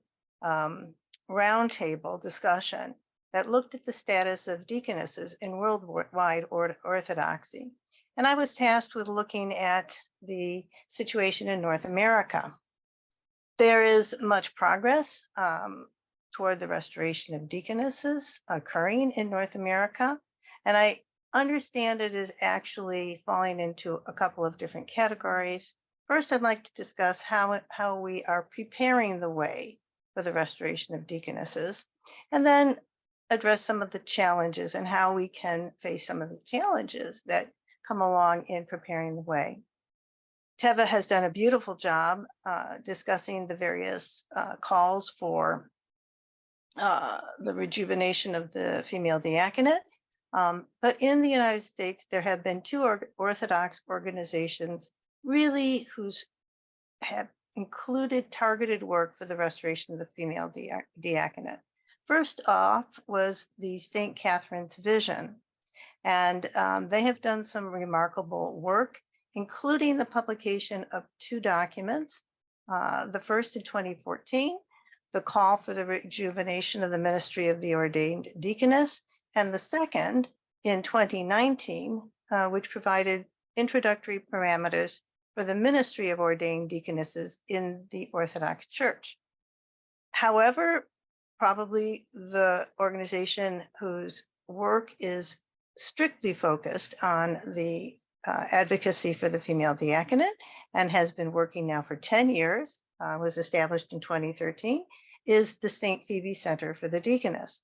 roundtable discussion that looked at the status of deaconesses in worldwide orthodoxy. And I was tasked with looking at the situation in North America. There is much progress toward the restoration of deaconesses occurring in North America. And I understand it is actually falling into a couple of different categories. First, I'd like to discuss how we are preparing the way for the restoration of deaconesses, and then address some of the challenges and how we can face some of the challenges that come along in preparing the way. Teva has done a beautiful job discussing the various calls for the rejuvenation of the female diaconate. But in the United States, there have been 2 Orthodox organizations really who's have included targeted work for the restoration of the female diaconate. First off was the St. Catherine's Vision, and they have done some remarkable work, including the publication of 2 documents. The first in 2014, the call for the rejuvenation of the ministry of the ordained deaconess, and the second in 2019, which provided introductory parameters for the ministry of ordained deaconesses in the Orthodox Church. However, probably the organization whose work is strictly focused on the advocacy for the female diaconate and has been working now for 10 years was established in 2013, is the St. Phoebe Center for the Deaconess.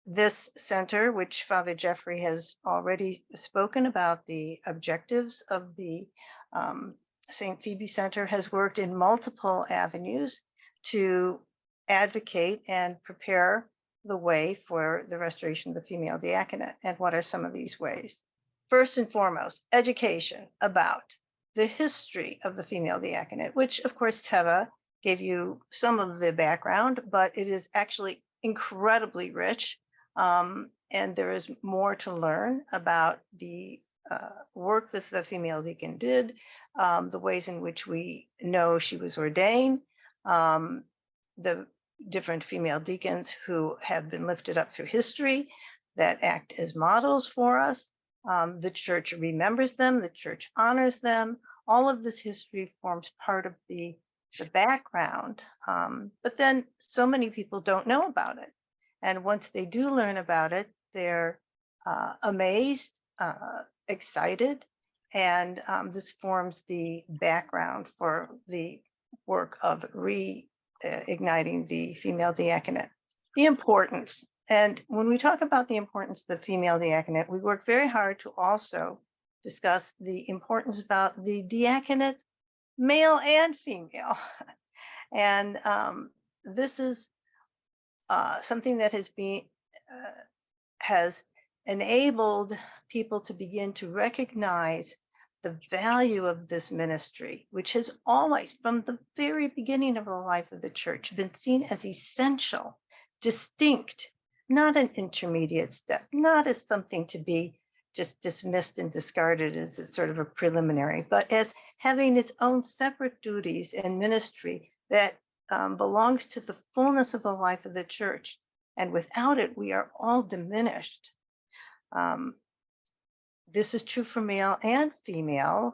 This center, which Father Jeffrey has already spoken about the objectives of the St. Phoebe Center, has worked in multiple avenues to advocate and prepare the way for the restoration of the female diaconate. And what are some of these ways? First and foremost, education about the history of the female diaconate, which of course Teva gave you some of the background, but it is actually incredibly rich. And there is more to learn about the work that the female deacon did, the ways in which we know she was ordained, the different female deacons who have been lifted up through history that act as models for us. The church remembers them, the church honors them. All of this history forms part of the background. But then so many people don't know about it. And once they do learn about it, they're amazed, excited, and this forms the background for the work of reigniting the female diaconate. The importance, and when we talk about the importance of the female diaconate, we work very hard to also discuss the importance about the diaconate, male and female. And this is something that has enabled people to begin to recognize the value of this ministry, which has always, from the very beginning of the life of the church, been seen as essential, distinct, not an intermediate step, not as something to be just dismissed and discarded as a sort of a preliminary, but as having its own separate duties and ministry that belongs to the fullness of the life of the church. And without it, we are all diminished. This is true for male and females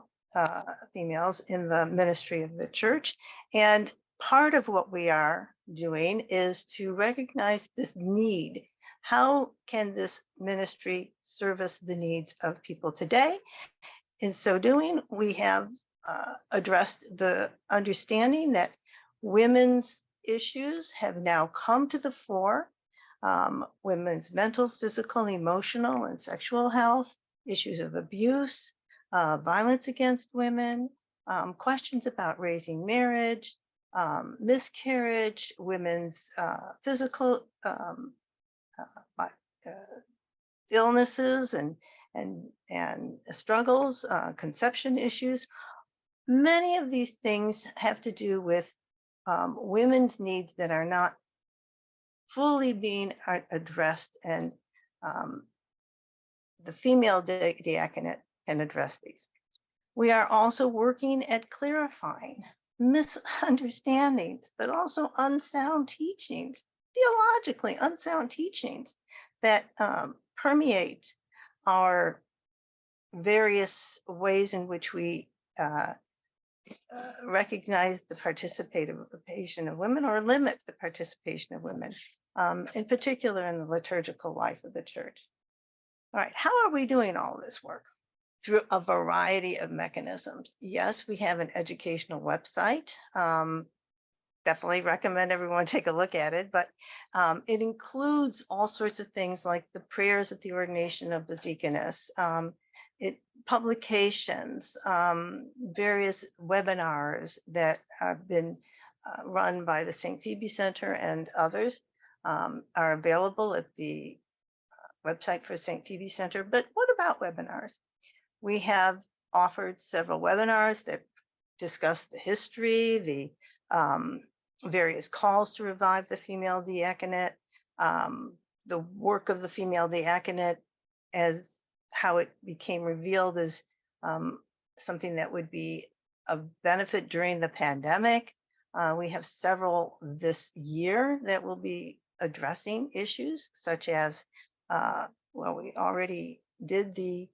in the ministry of the church. And part of what we are doing is to recognize this need. How can this ministry service the needs of people today? In so doing, we have addressed the understanding that women's issues have now come to the fore. Women's mental, physical, emotional, and sexual health, issues of abuse, violence against women, questions about raising marriage, miscarriage, women's physical illnesses and struggles, conception issues. Many of these things have to do with women's needs that are not fully being addressed, and the female diaconate can address these. We are also working at clarifying misunderstandings, but also unsound teachings, theologically unsound teachings that permeate our various ways in which we recognize the participation of women or limit the participation of women, in particular in the liturgical life of the church. All right, how are we doing all this work? Through a variety of mechanisms. Yes, we have an educational website. Definitely recommend everyone take a look at it, but it includes all sorts of things like the prayers at the ordination of the deaconess, publications, various webinars that have been run by the St. Phoebe Center and others are available at the website for St. Phoebe Center. But what about webinars? We have offered several webinars that discuss the history, the various calls to revive the female diaconate, the work of the female diaconate as how it became revealed as something that would be of benefit during the pandemic. We have several this year that will be addressing issues such as, well, we already did the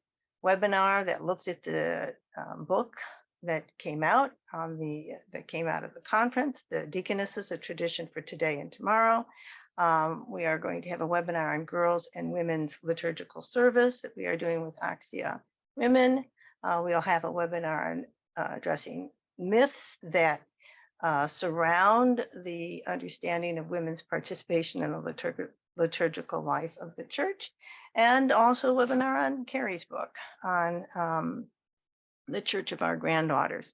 webinar that looked at the book that came out of the conference, the Deaconesses, a Tradition for Today and Tomorrow. We are going to have a webinar on girls and women's liturgical service that we are doing with OTSA women. We'll have a webinar on addressing myths that surround the understanding of women's participation in the liturgical life of the church, and also a webinar on Carrie's book on the Church of Our Granddaughters.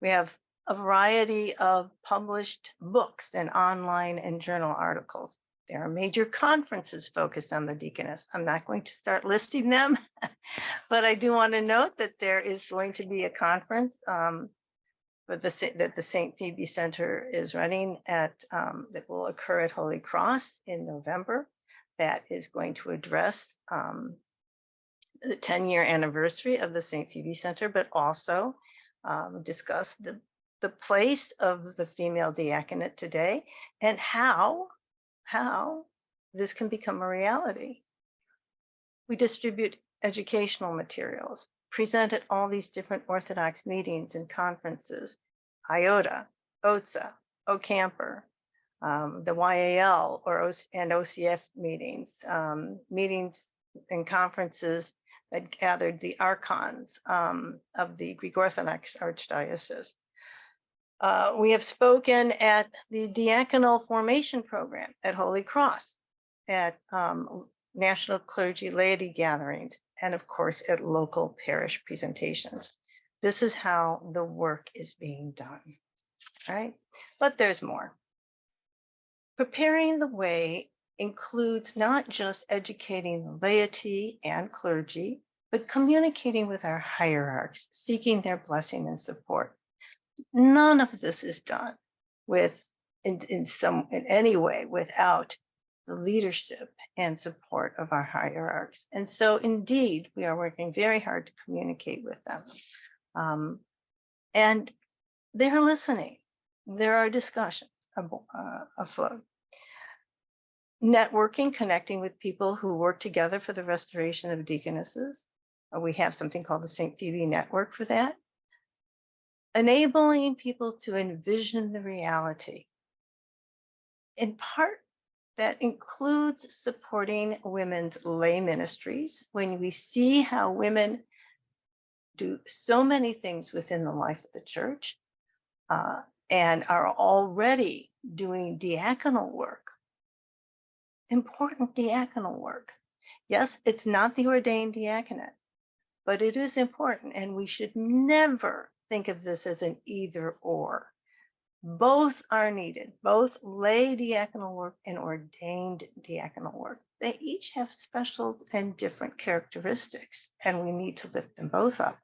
We have a variety of published books and online and journal articles. There are major conferences focused on the deaconess. I'm not going to start listing them, but I do want to note that there is going to be a conference that the St. Phoebe Center is running at that will occur at Holy Cross in November. That is going to address the 10-year anniversary of the St. Phoebe Center, but also discuss the place of the female diaconate today and how this can become a reality. We distribute educational materials, present at all these different Orthodox meetings and conferences, IOTA, OTSA, OCamper, the YAL and OCF meetings, meetings and conferences that gathered the archons of the Greek Orthodox Archdiocese. We have spoken at the diaconal formation program at Holy Cross, at national clergy laity gatherings, and of course at local parish presentations. This is how the work is being done, right? But there's more. Preparing the way includes not just educating the laity and clergy, but communicating with our hierarchs, seeking their blessing and support. None of this is done in any way without the leadership and support of our hierarchs. And so indeed, we are working very hard to communicate with them. And they're listening. There are discussions afloat. Networking, connecting with people who work together for the restoration of deaconesses. We have something called the St. Phoebe Network for that. Enabling people to envision the reality. In part, that includes supporting women's lay ministries. When we see how women do so many things within the life of the church and are already doing diaconal work, important diaconal work. Yes, it's not the ordained diaconate, but it is important, and we should never think of this as an either or. Both are needed, both lay diaconal work and ordained diaconal work. They each have special and different characteristics, and we need to lift them both up.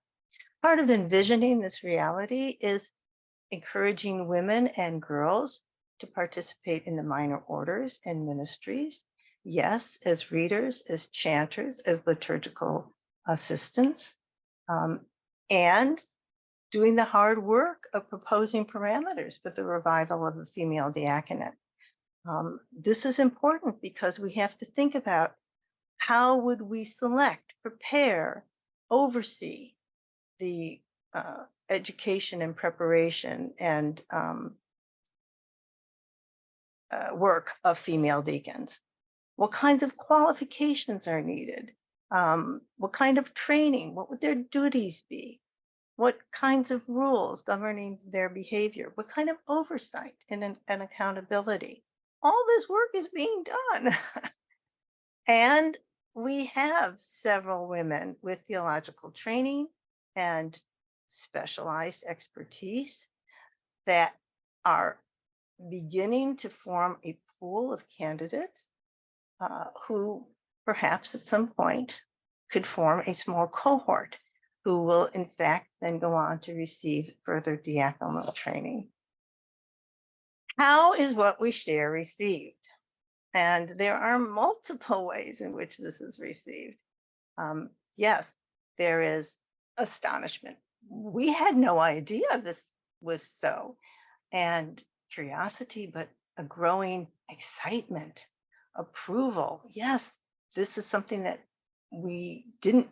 Part of envisioning this reality is encouraging women and girls to participate in the minor orders and ministries. Yes, as readers, as chanters, as liturgical assistants, and doing the hard work of proposing parameters for the revival of the female diaconate. This is important because we have to think about how would we select, prepare, oversee the education and preparation and work of female deacons. What kinds of qualifications are needed? What kind of training? What would their duties be? What kinds of rules governing their behavior? What kind of oversight and accountability? All this work is being done. And we have several women with theological training and specialized expertise that are beginning to form a pool of candidates who perhaps at some point could form a small cohort who will in fact then go on to receive further diaconal training. How is what we share received? And there are multiple ways in which this is received. Yes, there is astonishment. We had no idea this was so, and curiosity, but a growing excitement, approval. Yes, this is something that we didn't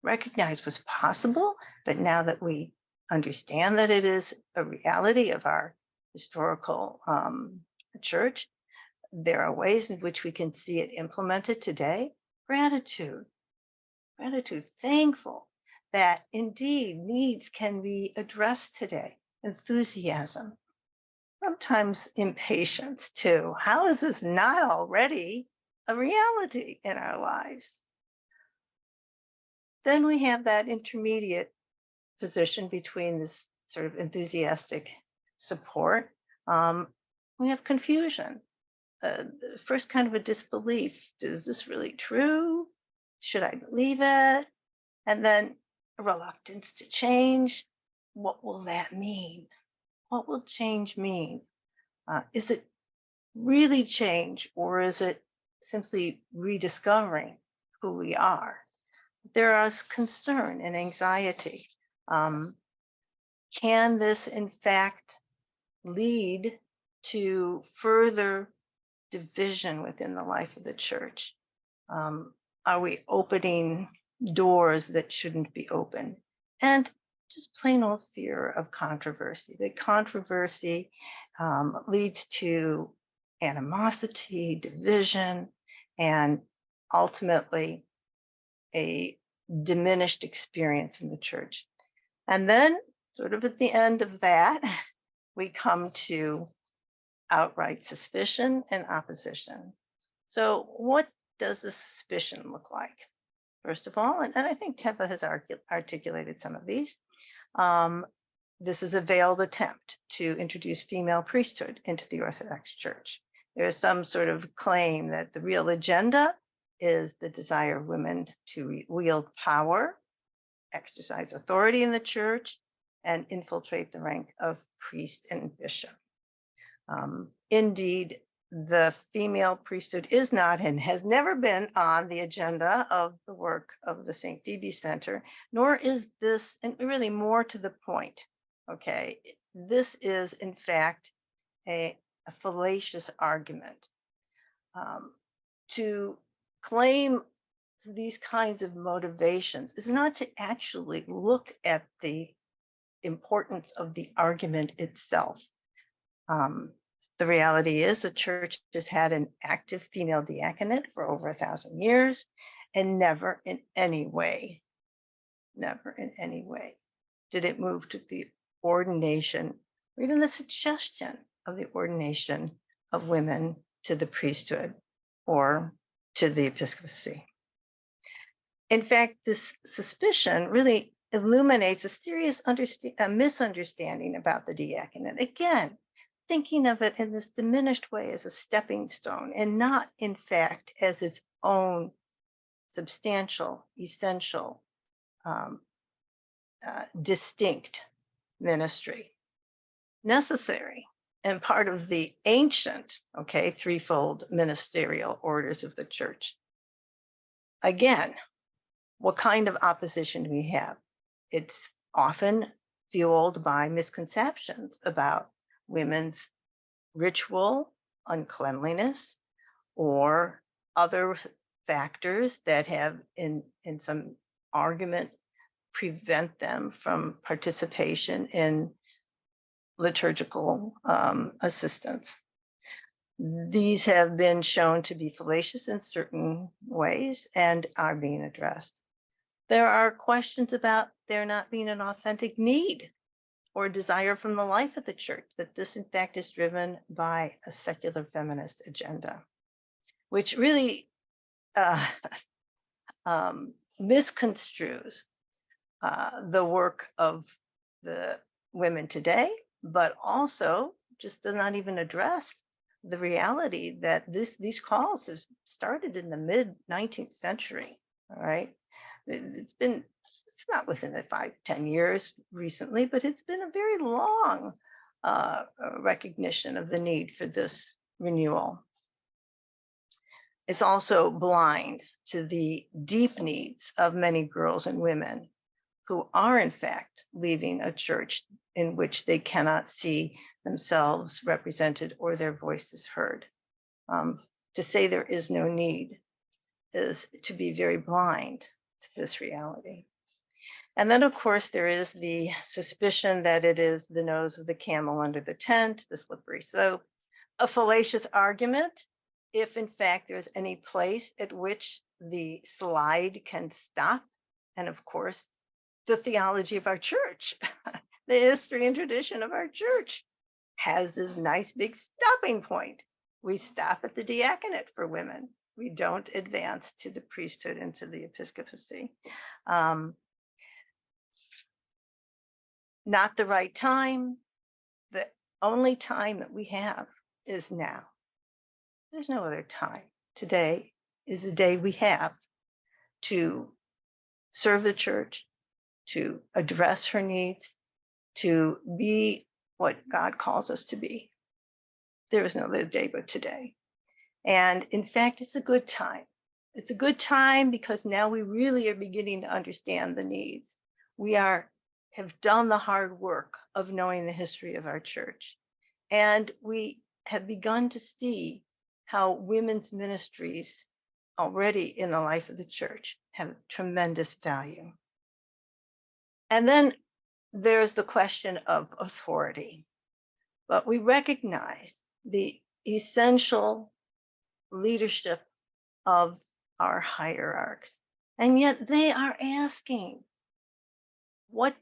recognize was possible, but now that we understand that it is a reality of our historical church, there are ways in which we can see it implemented today. Gratitude, thankful that indeed needs can be addressed today. enthusiasm, sometimes impatience too. How is this not already a reality in our lives? Then we have that intermediate position between this sort of enthusiastic support. We have confusion. First kind of a disbelief. Is this really true? Should I believe it? And then a reluctance to change. What will that mean? What will change mean? Is it really change, or is it simply rediscovering who we are? There is concern and anxiety. Can this, in fact, lead to further division within the life of the church? Are we opening doors that shouldn't be open? And just plain old fear of controversy. The controversy leads to animosity, division, and ultimately a diminished experience in the church. And then, sort of at the end of that, we come to outright suspicion and opposition. So what does the suspicion look like? First of all, and I think Teva has articulated some of these, this is a veiled attempt to introduce female priesthood into the Orthodox Church. There is some sort of claim that the real agenda is the desire of women to wield power, exercise authority in the church, and infiltrate the rank of priest and bishop. Indeed, the female priesthood is not and has never been on the agenda of the work of the St. Phoebe Center, nor is this, and really more to the point, okay, this is in fact a fallacious argument. To claim these kinds of motivations is not to actually look at the importance of the argument itself. The reality is the church has had an active female diaconate for over 1,000 years, and never in any way did it move to the ordination or even the suggestion of the ordination of women to the priesthood or to the episcopacy. In fact, this suspicion really illuminates a serious misunderstanding about the diaconate. Again, thinking of it in this diminished way as a stepping stone and not, in fact, as its own substantial, essential, distinct ministry, necessary and part of the ancient, threefold ministerial orders of the church. Again, what kind of opposition do we have? It's often fueled by misconceptions about women's ritual uncleanliness or other factors that have in some argument prevent them from participation in liturgical assistance. These have been shown to be fallacious in certain ways and are being addressed. There are questions about there not being an authentic need or desire from the life of the church, that this in fact is driven by a secular feminist agenda, which really misconstrues the work of the women today, but also just does not even address the reality that these calls have started in the mid-19th century, all right? It's not within the 5-10 years recently, but it's been a very long recognition of the need for this renewal. It's also blind to the deep needs of many girls and women who are in fact leaving a church in which they cannot see themselves represented or their voices heard. To say there is no need is to be very blind to this reality. And then, of course, there is the suspicion that it is the nose of the camel under the tent, the slippery slope, a fallacious argument, if in fact there's any place at which the slide can stop. And of course, the theology of our church the history and tradition of our church has this nice big stopping point. We stop at the diaconate for women. We don't advance to the priesthood and to the episcopacy. Not the right time. The only time that we have is now. There's no other time. Today is the day we have to serve the church, to address her needs, to be what God calls us to be. There is no other day but today. And in fact, it's a good time. It's a good time because now we really are beginning to understand the needs. We have done the hard work of knowing the history of our church. And we have begun to see how women's ministries already in the life of the church have tremendous value. And then there's the question of authority. But we recognize the essential leadership of our hierarchs. And yet they are asking, what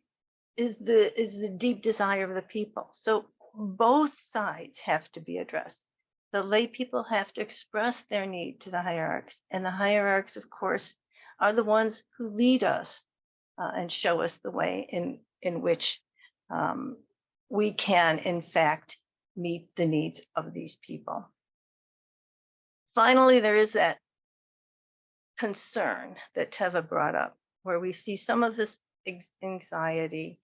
is the deep desire of the people? So both sides have to be addressed. The lay people have to express their need to the hierarchs. And the hierarchs, of course, are the ones who lead us and show us the way in which we can, in fact, meet the needs of these people. Finally, there is that concern that Teva brought up, where we see some of this anxiety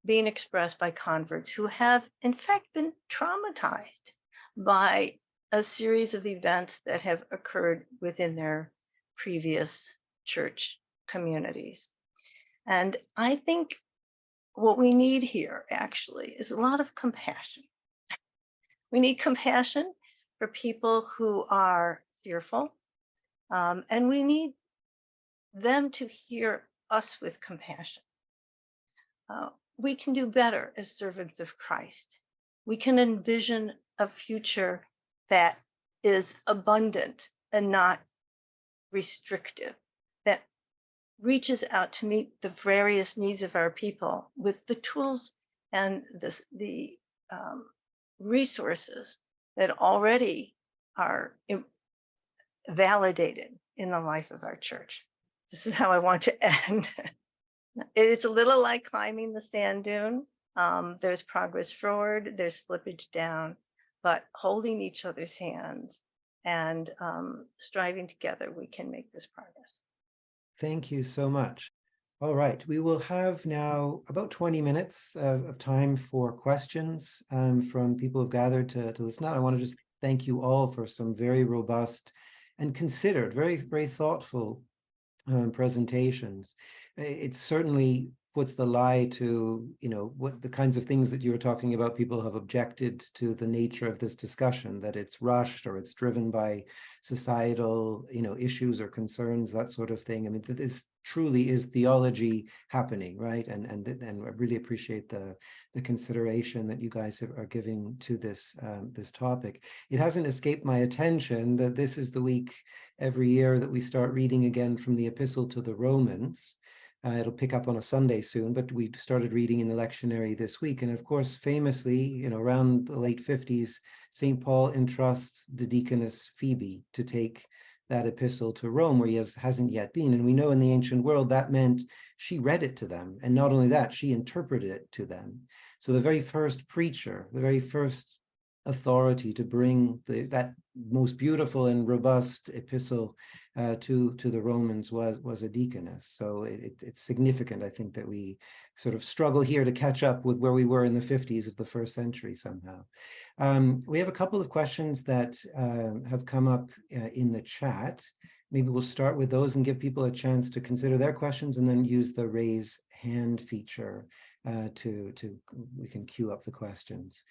being expressed by converts who have, in fact, been traumatized by a series of events that have occurred within their previous church communities. And I think what we need here actually is a lot of compassion. We need compassion for people who are fearful, and we need them to hear us with compassion. We can do better as servants of Christ. We can envision a future that is abundant and not restrictive, that reaches out to meet the various needs of our people with the tools and the resources that already are validated in the life of our church. This is how I want to end. It's a little like climbing the sand dune. There's progress forward, there's slippage down, but holding each other's hands and striving together, we can make this progress. Thank you so much. All right, we will have now about 20 minutes of time for questions from people who've gathered to listen. I want to just thank you all for some very robust and considered, very, very thoughtful presentations. It certainly puts the lie to, what the kinds of things that you were talking about. People have objected to the nature of this discussion, that it's rushed or it's driven by societal, issues or concerns, that sort of thing. I mean, this truly is theology happening, right? And I really appreciate the consideration that you guys are giving to this topic. It hasn't escaped my attention that this is the week every year that we start reading again from the Epistle to the Romans. It'll pick up on a Sunday soon, but we started reading in the lectionary this week. And of course, famously, around the late 50s, St. Paul entrusts the deaconess Phoebe to take that epistle to Rome, where he hasn't yet been. And we know in the ancient world that meant she read it to them. And not only that, she interpreted it to them. So the very first preacher, the very first authority to bring that most beautiful and robust epistle to the Romans was a deaconess. So it's significant, I think, that we sort of struggle here to catch up with where we were in the 50s of the first century somehow. We have a couple of questions that have come up in the chat. Maybe we'll start with those and give people a chance to consider their questions, and then use the raise hand feature we can queue up the questions.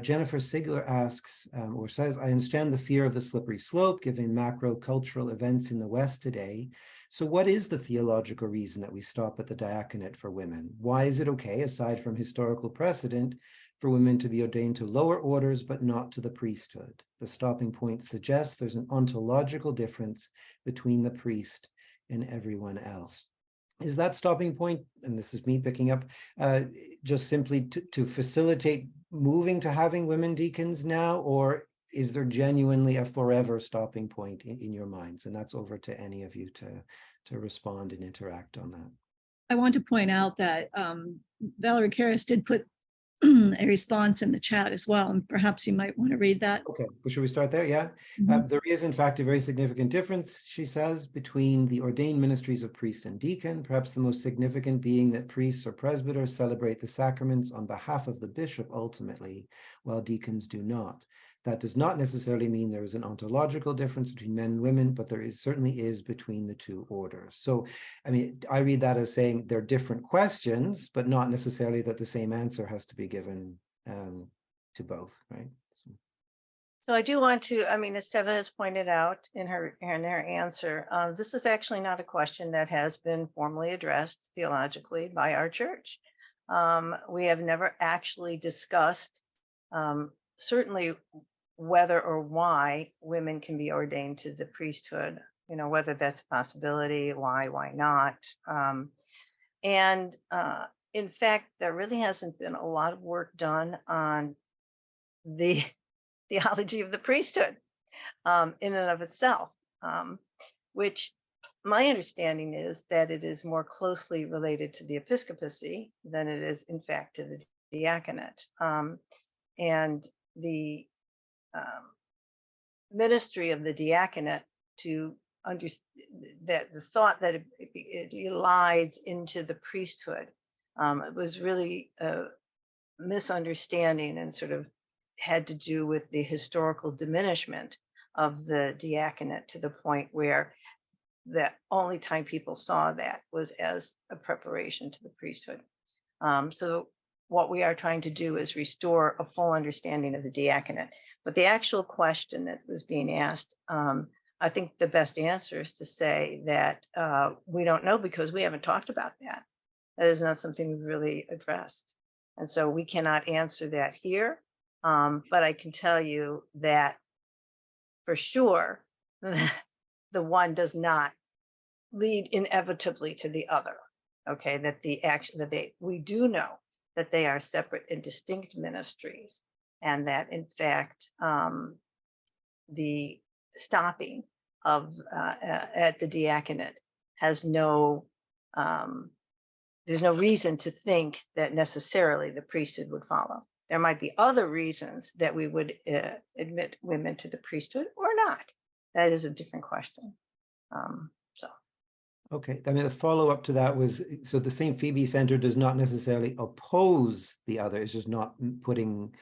Jennifer Sigler asks or says, I understand the fear of the slippery slope given macro cultural events in the West today. So what is the theological reason that we stop at the diaconate for women? Why is it okay, aside from historical precedent, for women to be ordained to lower orders but not to the priesthood? The stopping point suggests there's an ontological difference between the priest and everyone else. is that stopping point, and this is me picking up, just simply to facilitate moving to having women deacons now, or is there genuinely a forever stopping point in your minds? And that's over to any of you to respond and interact on that. I want to point out that Valerie Karras did put a response in the chat as well, and perhaps you might want to read that. Okay, well, should we start there? Yeah. Mhm. There is, in fact, a very significant difference, she says, between the ordained ministries of priest and deacon, perhaps the most significant being that priests or presbyters celebrate the sacraments on behalf of the bishop ultimately, while deacons do not. That does not necessarily mean there is an ontological difference between men and women, but there certainly is between the two orders. So, I mean, I read that as saying they're different questions, but not necessarily that the same answer has to be given to both, right? So I do want to, I mean, as Teva has pointed out in her answer, this is actually not a question that has been formally addressed theologically by our church. We have never actually discussed certainly whether or why women can be ordained to the priesthood, you know, whether that's a possibility, why not. In fact, there really hasn't been a lot of work done on the theology of the priesthood in and of itself, which my understanding is that it is more closely related to the episcopacy than it is, in fact, to the diaconate. And the ministry of the diaconate to understand that the thought that it elides into the priesthood it was really a misunderstanding and sort of had to do with the historical diminishment of the diaconate to the point where the only time people saw that was as a preparation to the priesthood. So what we are trying to do is restore a full understanding of the diaconate. But the actual question that was being asked, I think the best answer is to say that we don't know because we haven't talked about that. That is not something we've really addressed. And so we cannot answer that here. But I can tell you that for sure, the one does not lead inevitably to the other. Okay, that we do know that they are separate and distinct ministries, and that in fact the stopping of at the diaconate has no there's no reason to think that necessarily the priesthood would follow. There might be other reasons that we would admit women to the priesthood or not. That is a different question. Okay, I mean, the follow-up to that was, so the St. Phoebe Center does not necessarily oppose the other, it's just not putting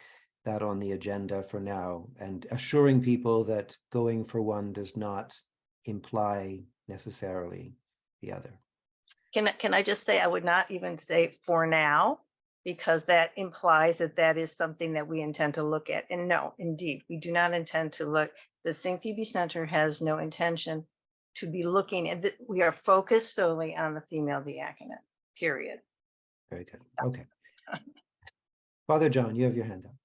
that on the agenda for now, and assuring people that going for one does not imply necessarily the other. Can I just say, I would not even say for now, because that implies that that is something that we intend to look at. And no, indeed, we do not intend to look. The St. Phoebe Center has no intention to be looking at that. We are focused solely on the female diaconate, period. Very good. Okay. Father John, you have your hand up.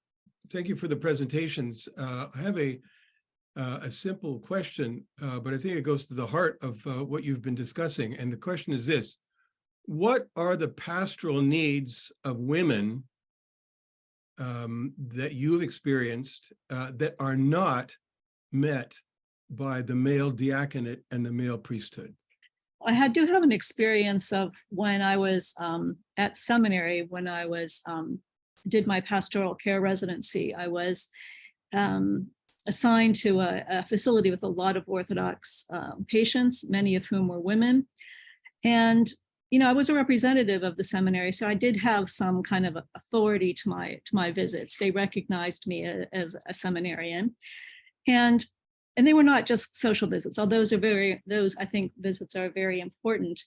Thank you for the presentations. I have a simple question, but I think it goes to the heart of what you've been discussing. And the question is this: what are the pastoral needs of women that you've experienced that are not met by the male diaconate and the male priesthood? I do have an experience of when I was at seminary, when I was did my pastoral care residency. I was assigned to a facility with a lot of Orthodox patients, many of whom were women. And, you know, I was a representative of the seminary, so I did have some kind of authority to my visits. They recognized me as a seminarian. And they were not just social visits, although those I think visits are very important.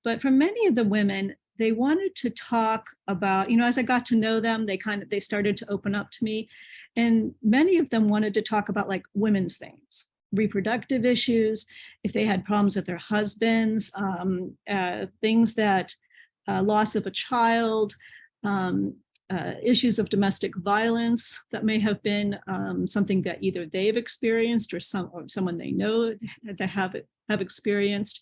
But for many of the women, they wanted to talk about, you know, as I got to know them, they started to open up to me. And many of them wanted to talk about like women's things, reproductive issues, if they had problems with their husbands, things that loss of a child, issues of domestic violence that may have been something that either they've experienced or someone they know that have experienced.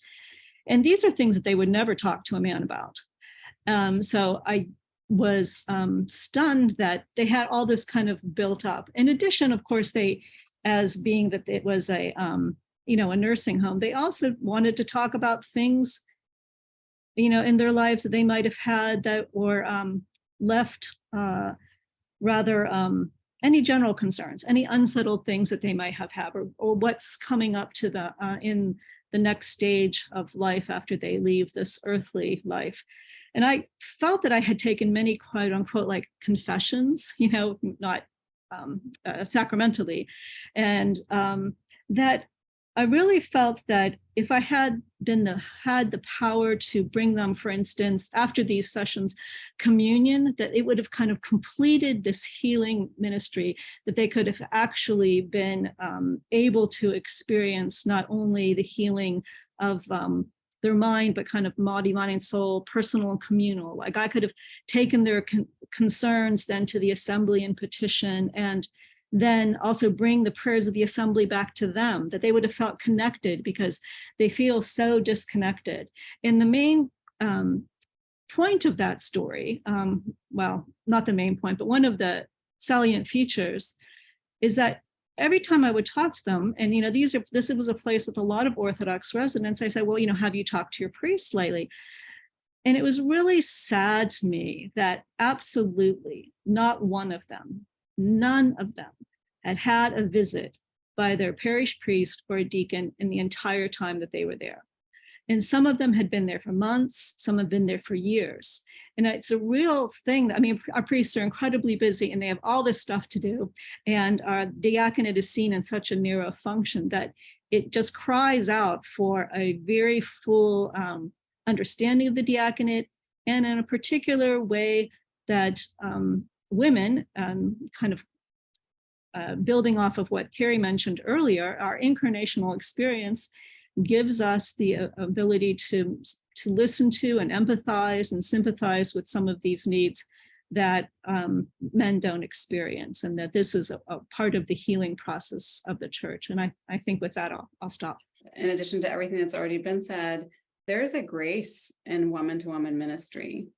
And these are things that they would never talk to a man about. So I was stunned that they had all this kind of built up. In addition, of course, they, as being that it was a nursing home, they also wanted to talk about things, in their lives that they might have had that were left any general concerns, any unsettled things that they might have had, or what's coming up to the in the next stage of life after they leave this earthly life. And I felt that I had taken many quote unquote like confessions, not sacramentally, and that I really felt that if I had the power to bring them, for instance, after these sessions, communion, that it would have kind of completed this healing ministry, that they could have actually been able to experience not only the healing of their mind, but kind of body, mind, and soul, personal and communal. Like I could have taken their concerns then to the assembly and petition, and then also bring the prayers of the assembly back to them, that they would have felt connected because they feel so disconnected. And the main point of that story, well, not the main point, but one of the salient features is that every time I would talk to them, and this was a place with a lot of Orthodox residents, I said, well, have you talked to your priest lately? And it was really sad to me that absolutely not one of them, none of them had a visit by their parish priest or a deacon in the entire time that they were there. And some of them had been there for months, some have been there for years. And it's a real thing. Our priests are incredibly busy and they have all this stuff to do. And our diaconate is seen in such a narrow function that it just cries out for a very full understanding of the diaconate, and in a particular way that women, building off of what Carrie mentioned earlier, our incarnational experience gives us the ability to listen to and empathize and sympathize with some of these needs that men don't experience, and that this is a part of the healing process of the church. And I think with that, I'll stop. In addition to everything that's already been said, there is a grace in woman-to-woman ministry.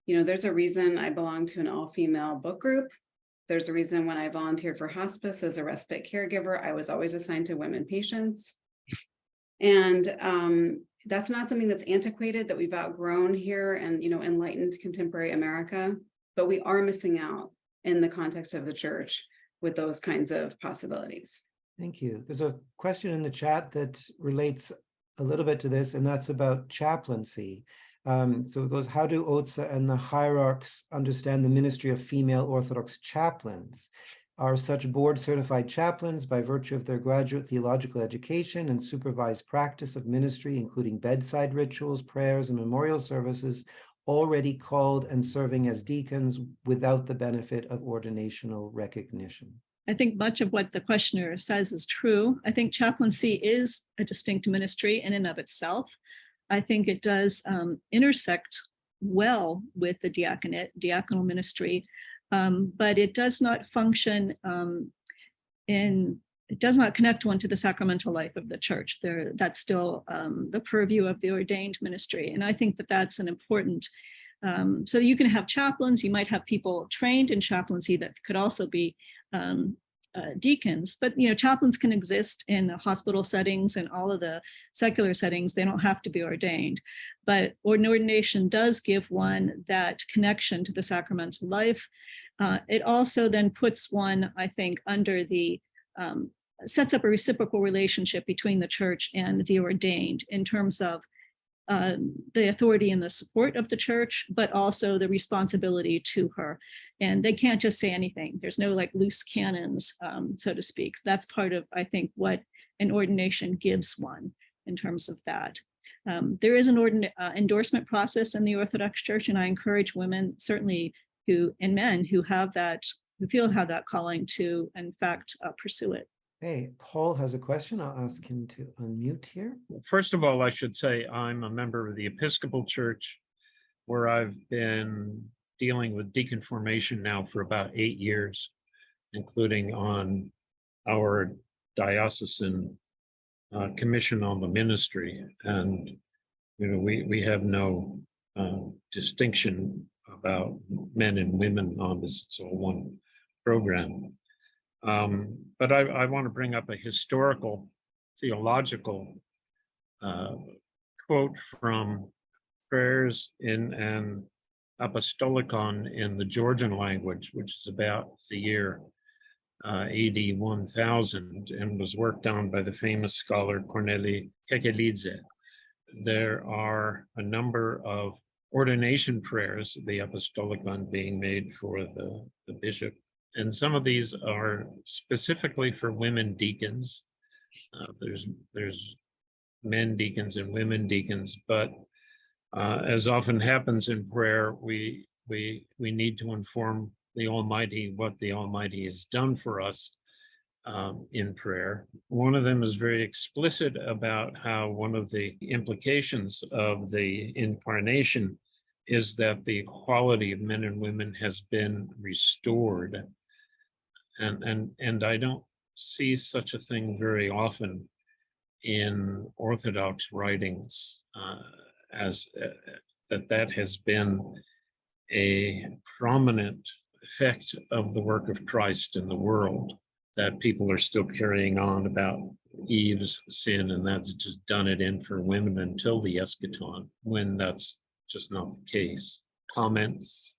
There's a reason I belong to an all-female book group. There's a reason when I volunteered for hospice as a respite caregiver, I was always assigned to women patients. And that's not something that's antiquated, that we've outgrown here and, enlightened contemporary America, but we are missing out in the context of the church with those kinds of possibilities. Thank you. There's a question in the chat that relates a little bit to this, and that's about chaplaincy. So it goes, how do OTSA and the hierarchs understand the ministry of female Orthodox chaplains? Are such board-certified chaplains, by virtue of their graduate theological education and supervised practice of ministry, including bedside rituals, prayers, and memorial services, already called and serving as deacons without the benefit of ordinational recognition? I think much of what the questioner says is true. I think chaplaincy is a distinct ministry in and of itself. I think it does intersect well with the diaconal ministry, but it does not function it does not connect one to the sacramental life of the church. That's still the purview of the ordained ministry. And I think that that's an important, so you can have chaplains, you might have people trained in chaplaincy that could also be deacons, but chaplains can exist in hospital settings and all of the secular settings. They don't have to be ordained, but ordination does give one that connection to the sacramental life. It also then puts one, I think, under the sets up a reciprocal relationship between the church and the ordained in terms of the authority and the support of the church, but also the responsibility to her. And they can't just say anything. There's no like loose cannons, so to speak. That's part of, I think, what an ordination gives one in terms of that. There is an endorsement process in the Orthodox Church, and I encourage women, certainly, and men who feel have that calling to, in fact, pursue it. Hey, Paul has a question. I'll ask him to unmute here. First of all, I should say I'm a member of the Episcopal Church, where I've been dealing with deacon formation now for about 8 years, including on our diocesan commission on the ministry. And we have no distinction about men and women on this. It's all one program. But I want to bring up a historical, theological quote from prayers in an apostolicon in the Georgian language, which is about the year AD 1000, and was worked on by the famous scholar Corneli Kekelidze. There are a number of ordination prayers, the apostolicon being made for the bishop. And some of these are specifically for women deacons. There's men deacons and women deacons, but as often happens in prayer, we need to inform the Almighty what the Almighty has done for us in prayer. One of them is very explicit about how one of the implications of the Incarnation is that the equality of men and women has been restored. And I don't see such a thing very often in Orthodox writings, as that has been a prominent effect of the work of Christ in the world, that people are still carrying on about Eve's sin, and that's just done it in for women until the eschaton, when that's just not the case. Comments?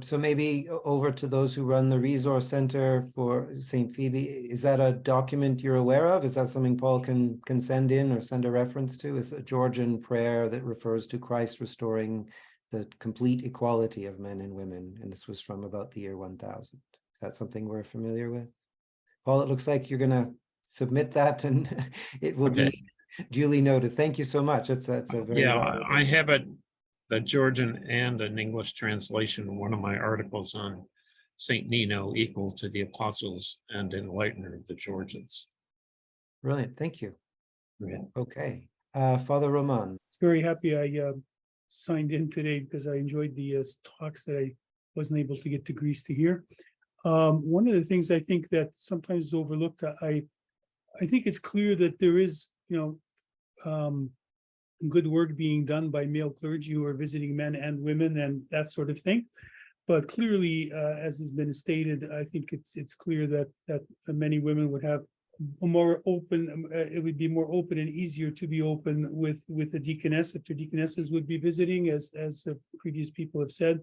So maybe over to those who run the Resource Center for St. Phoebe. Is that a document you're aware of? Is that something Paul can send in or send a reference to? Is a Georgian prayer that refers to Christ restoring the complete equality of men and women? And this was from about the year 1000. Is that something we're familiar with? Paul, it looks like you're going to submit that, and it will be duly noted. Thank you so much. It's a very I have a Georgian and an English translation of one of my articles on Saint Nino, equal to the apostles and enlightener of the Georgians. Brilliant. Thank you. Yeah. Okay. Father Roman. Very happy I signed in today because I enjoyed the talks that I wasn't able to get to Greece to hear. One of the things I think that sometimes is overlooked, I think it's clear that there is, good work being done by male clergy who are visiting men and women and that sort of thing. But clearly, as has been stated, I think it's clear that many women would have a more open, it would be more open and easier to be open with the deaconess if their deaconesses would be visiting, as previous people have said.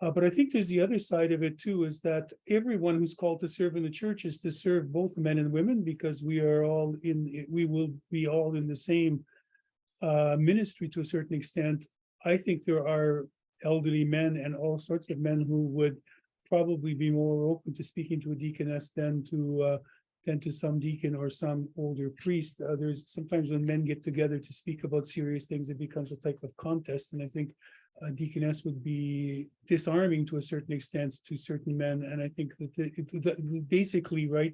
But I think there's the other side of it too, is that everyone who's called to serve in the church is to serve both men and women, because we will be all in the same ministry to a certain extent. I think there are elderly men and all sorts of men who would probably be more open to speaking to a deaconess than to some deacon or some older priest. There's sometimes when men get together to speak about serious things, it becomes a type of contest, and I think a deaconess would be disarming to a certain extent to certain men. And I think that basically, right,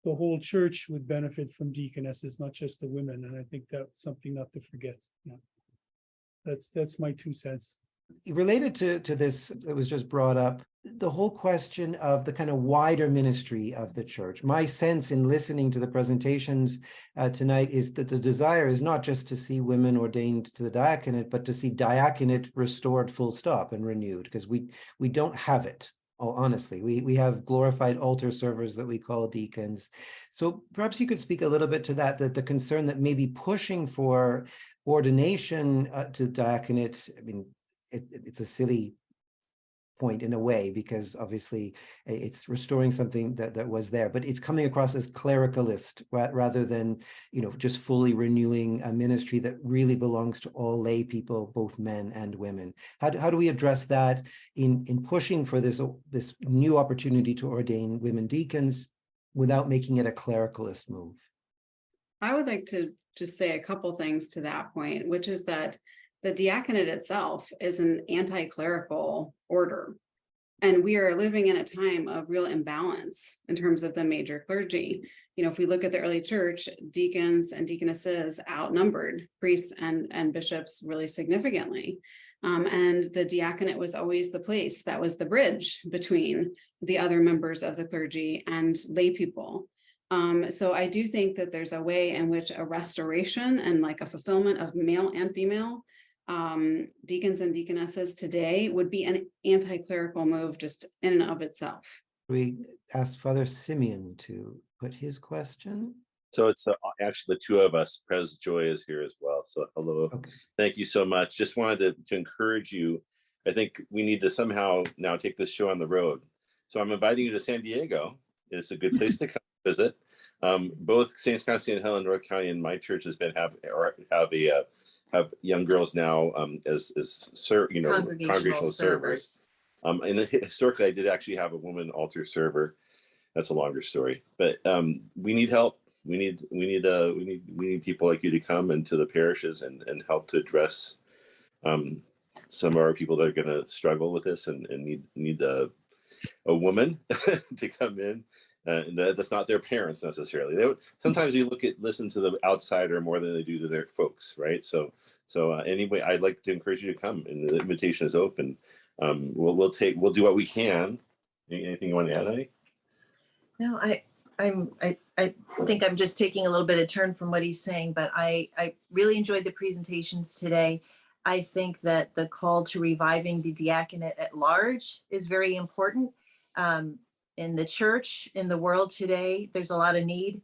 the whole church would benefit from deaconesses, not just the women. And I think that's something not to forget. Yeah. That's my 2 cents. Related to this, it was just brought up, the whole question of the kind of wider ministry of the church. My sense in listening to the presentations tonight is that the desire is not just to see women ordained to the diaconate, but to see diaconate restored full stop and renewed, because we don't have it. Oh, honestly, we have glorified altar servers that we call deacons. So perhaps you could speak a little bit to that the concern that maybe pushing for ordination to diaconate, I mean, it's a silly point in a way, because obviously it's restoring something that was there, but it's coming across as clericalist rather than, just fully renewing a ministry that really belongs to all lay people, both men and women. How do we address that in pushing for this new opportunity to ordain women deacons without making it a clericalist move? I would like to just say a couple things to that point, which is that the diaconate itself is an anti-clerical order. And we are living in a time of real imbalance in terms of the major clergy. If we look at the early church, deacons and deaconesses outnumbered priests and bishops really significantly. And the diaconate was always the place that was the bridge between the other members of the clergy and lay people. So I do think that there's a way in which a restoration and like a fulfillment of male and female deacons and deaconesses today would be an anti-clerical move just in and of itself. We asked Father Simeon to put his question. So it's actually the two of us. Pres Joy is here as well. So hello. Okay. Thank you so much. Just wanted to encourage you. I think we need to somehow now take this show on the road. So I'm inviting you to San Diego. It's a good place to come visit. Both St. Constantine and Helen, North County, and my church has been have young girls now as congregational servers. And historically, I did actually have a woman altar server. That's a longer story, but we need help. We need people like you to come into the parishes and help to address some of our people that are going to struggle with this and need a woman to come in. And that's not their parents necessarily. Sometimes they listen to the outsider more than they do to their folks, right? So anyway, I'd like to encourage you to come, and the invitation is open. We'll do what we can. Anything you want to add, Annie? No, I think I'm just taking a little bit of turn from what he's saying, but I really enjoyed the presentations today. I think that the call to reviving the diaconate at large is very important. In the church, in the world today, there's a lot of need.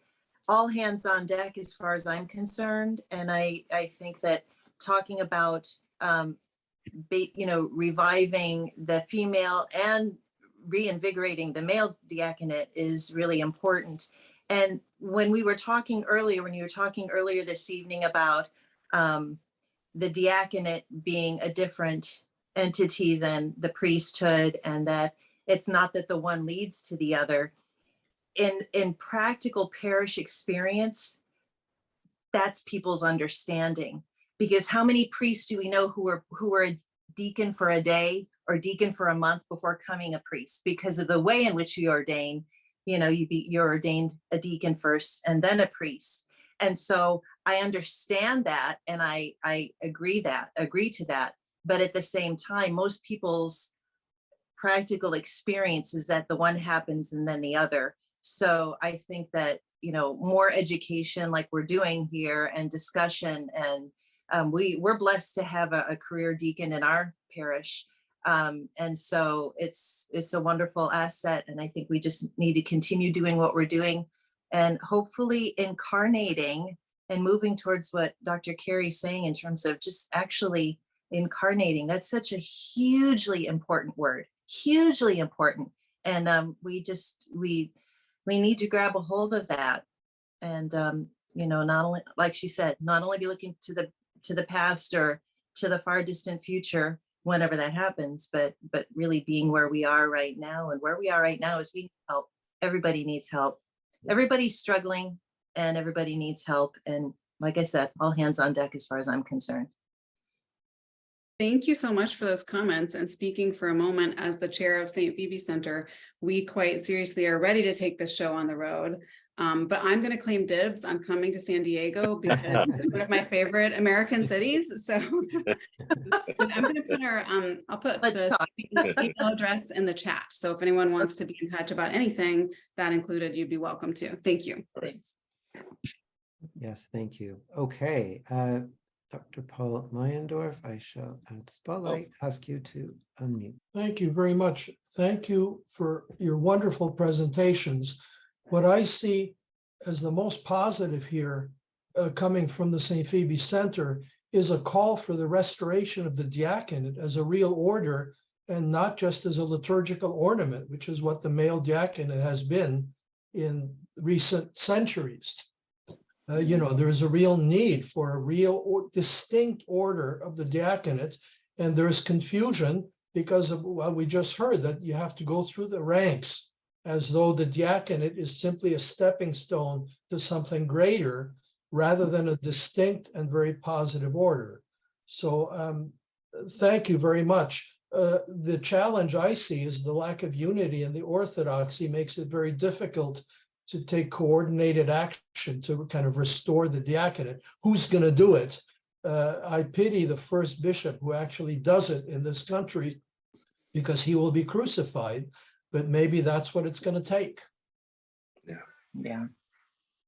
All hands on deck as far as I'm concerned. And I think that talking about, reviving the female and reinvigorating the male diaconate is really important. And when you were talking earlier this evening about the diaconate being a different entity than the priesthood, and that it's not that the one leads to the other. In practical parish experience, that's people's understanding. Because how many priests do we know who are a deacon for a day or deacon for a month before coming a priest? Because of the way in which you ordain, you're ordained a deacon first and then a priest. And so I understand that, and I agree to that. But at the same time, most people's practical experience is that the one happens and then the other. So I think that, more education like we're doing here and discussion, and we're blessed to have a career deacon in our parish. And so it's a wonderful asset. And I think we just need to continue doing what we're doing and hopefully incarnating and moving towards what Dr. Carrie's saying in terms of just actually incarnating. That's such a hugely important word. Hugely important, and we need to grab a hold of that, and not only, like she said, not only be looking to the past or to the far distant future whenever that happens, but really being where we are right now. And where we are right now is we need help. Everybody needs help. Everybody's struggling, and everybody needs help. And like I said, all hands on deck as far as I'm concerned. Thank you so much for those comments. And speaking for a moment as the chair of St. Phoebe Center, we quite seriously are ready to take this show on the road. But I'm going to claim dibs on coming to San Diego because it's one of my favorite American cities. So I'm going to put I'll put the email address in the chat. So if anyone wants to be in touch about anything, that included, you'd be welcome to. Thank you. Thanks. Yes, thank you. Okay. Dr. Paul Meyendorf, I shall ask you to unmute. Thank you very much. Thank you for your wonderful presentations. What I see as the most positive here, coming from the St. Phoebe Center, is a call for the restoration of the diaconate as a real order and not just as a liturgical ornament, which is what the male diaconate has been in recent centuries. There is a real need for a real distinct order of the diaconate, and there's confusion because of what we just heard, that you have to go through the ranks as though the diaconate is simply a stepping stone to something greater rather than a distinct and very positive order. So thank you very much. The challenge I see is the lack of unity, and the orthodoxy makes it very difficult to take coordinated action to kind of restore the diaconate. Who's going to do it? I pity the first bishop who actually does it in this country, because he will be crucified, but maybe that's what it's going to take. Yeah.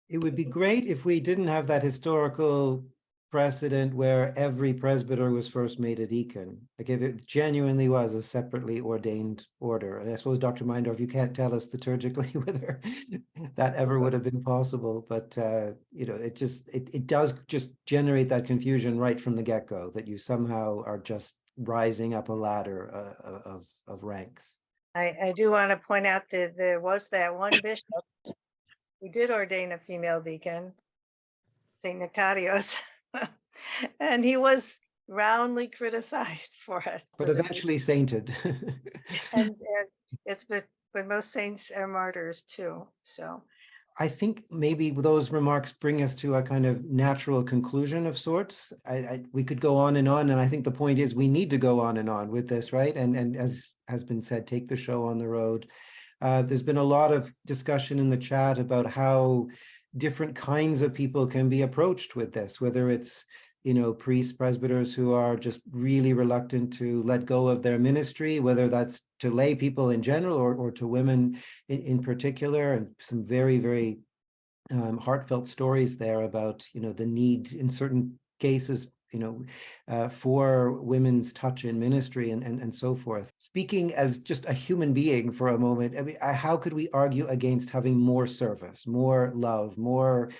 It would be great if we didn't have that historical precedent where every presbyter was first made a deacon. Like if it genuinely was a separately ordained order. And I suppose, Dr. Meindorf, you can't tell us liturgically whether that ever would have been possible, but it does just generate that confusion right from the get-go, that you somehow are just rising up a ladder of ranks. I do want to point out that there was that one bishop who did ordain a female deacon, St. Nectarios, and he was roundly criticized for it. But eventually sainted. and it's but most saints are martyrs too. So I think maybe those remarks bring us to a kind of natural conclusion of sorts. We could go on, and I think the point is we need to go on and on with this, right? And as has been said, take the show on the road. There's been a lot of discussion in the chat about how different kinds of people can be approached with this, whether it's, priests, presbyters who are just really reluctant to let go of their ministry, whether that's to lay people in general or to women in particular, and some very, very heartfelt stories there about, the need in certain cases, for women's touch in ministry and so forth. Speaking as just a human being for a moment, I mean, how could we argue against having more service, more love, more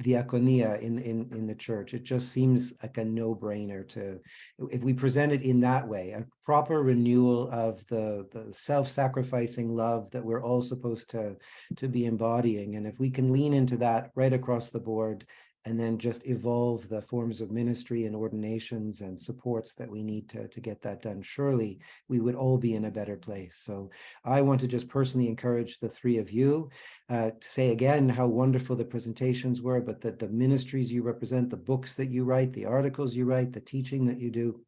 diaconia in the church? It just seems like a no-brainer if we present it in that way, a proper renewal of the self-sacrificing love that we're all supposed to be embodying. And if we can lean into that right across the board, and then just evolve the forms of ministry and ordinations and supports that we need to get that done, surely we would all be in a better place. So I want to just personally encourage the three of you to say again how wonderful the presentations were, but that the ministries you represent, the books that you write, the articles you write, the teaching that you do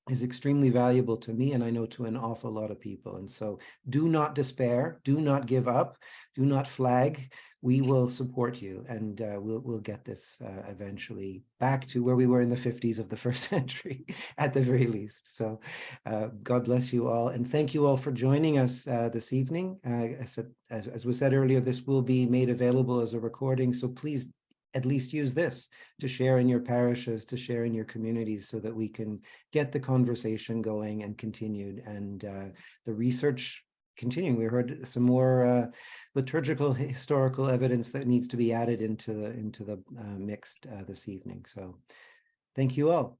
is extremely valuable to me, and I know to an awful lot of people. And so do not despair, do not give up, do not flag. We will support you, and we'll get this eventually back to where we were in the 50s of the first century, at the very least. So God bless you all, and thank you all for joining us this evening. As was said earlier, this will be made available as a recording, so please at least use this to share in your parishes, to share in your communities, so that we can get the conversation going and continued, and the research continuing. We heard some more liturgical historical evidence that needs to be added into the mix this evening. So thank you all.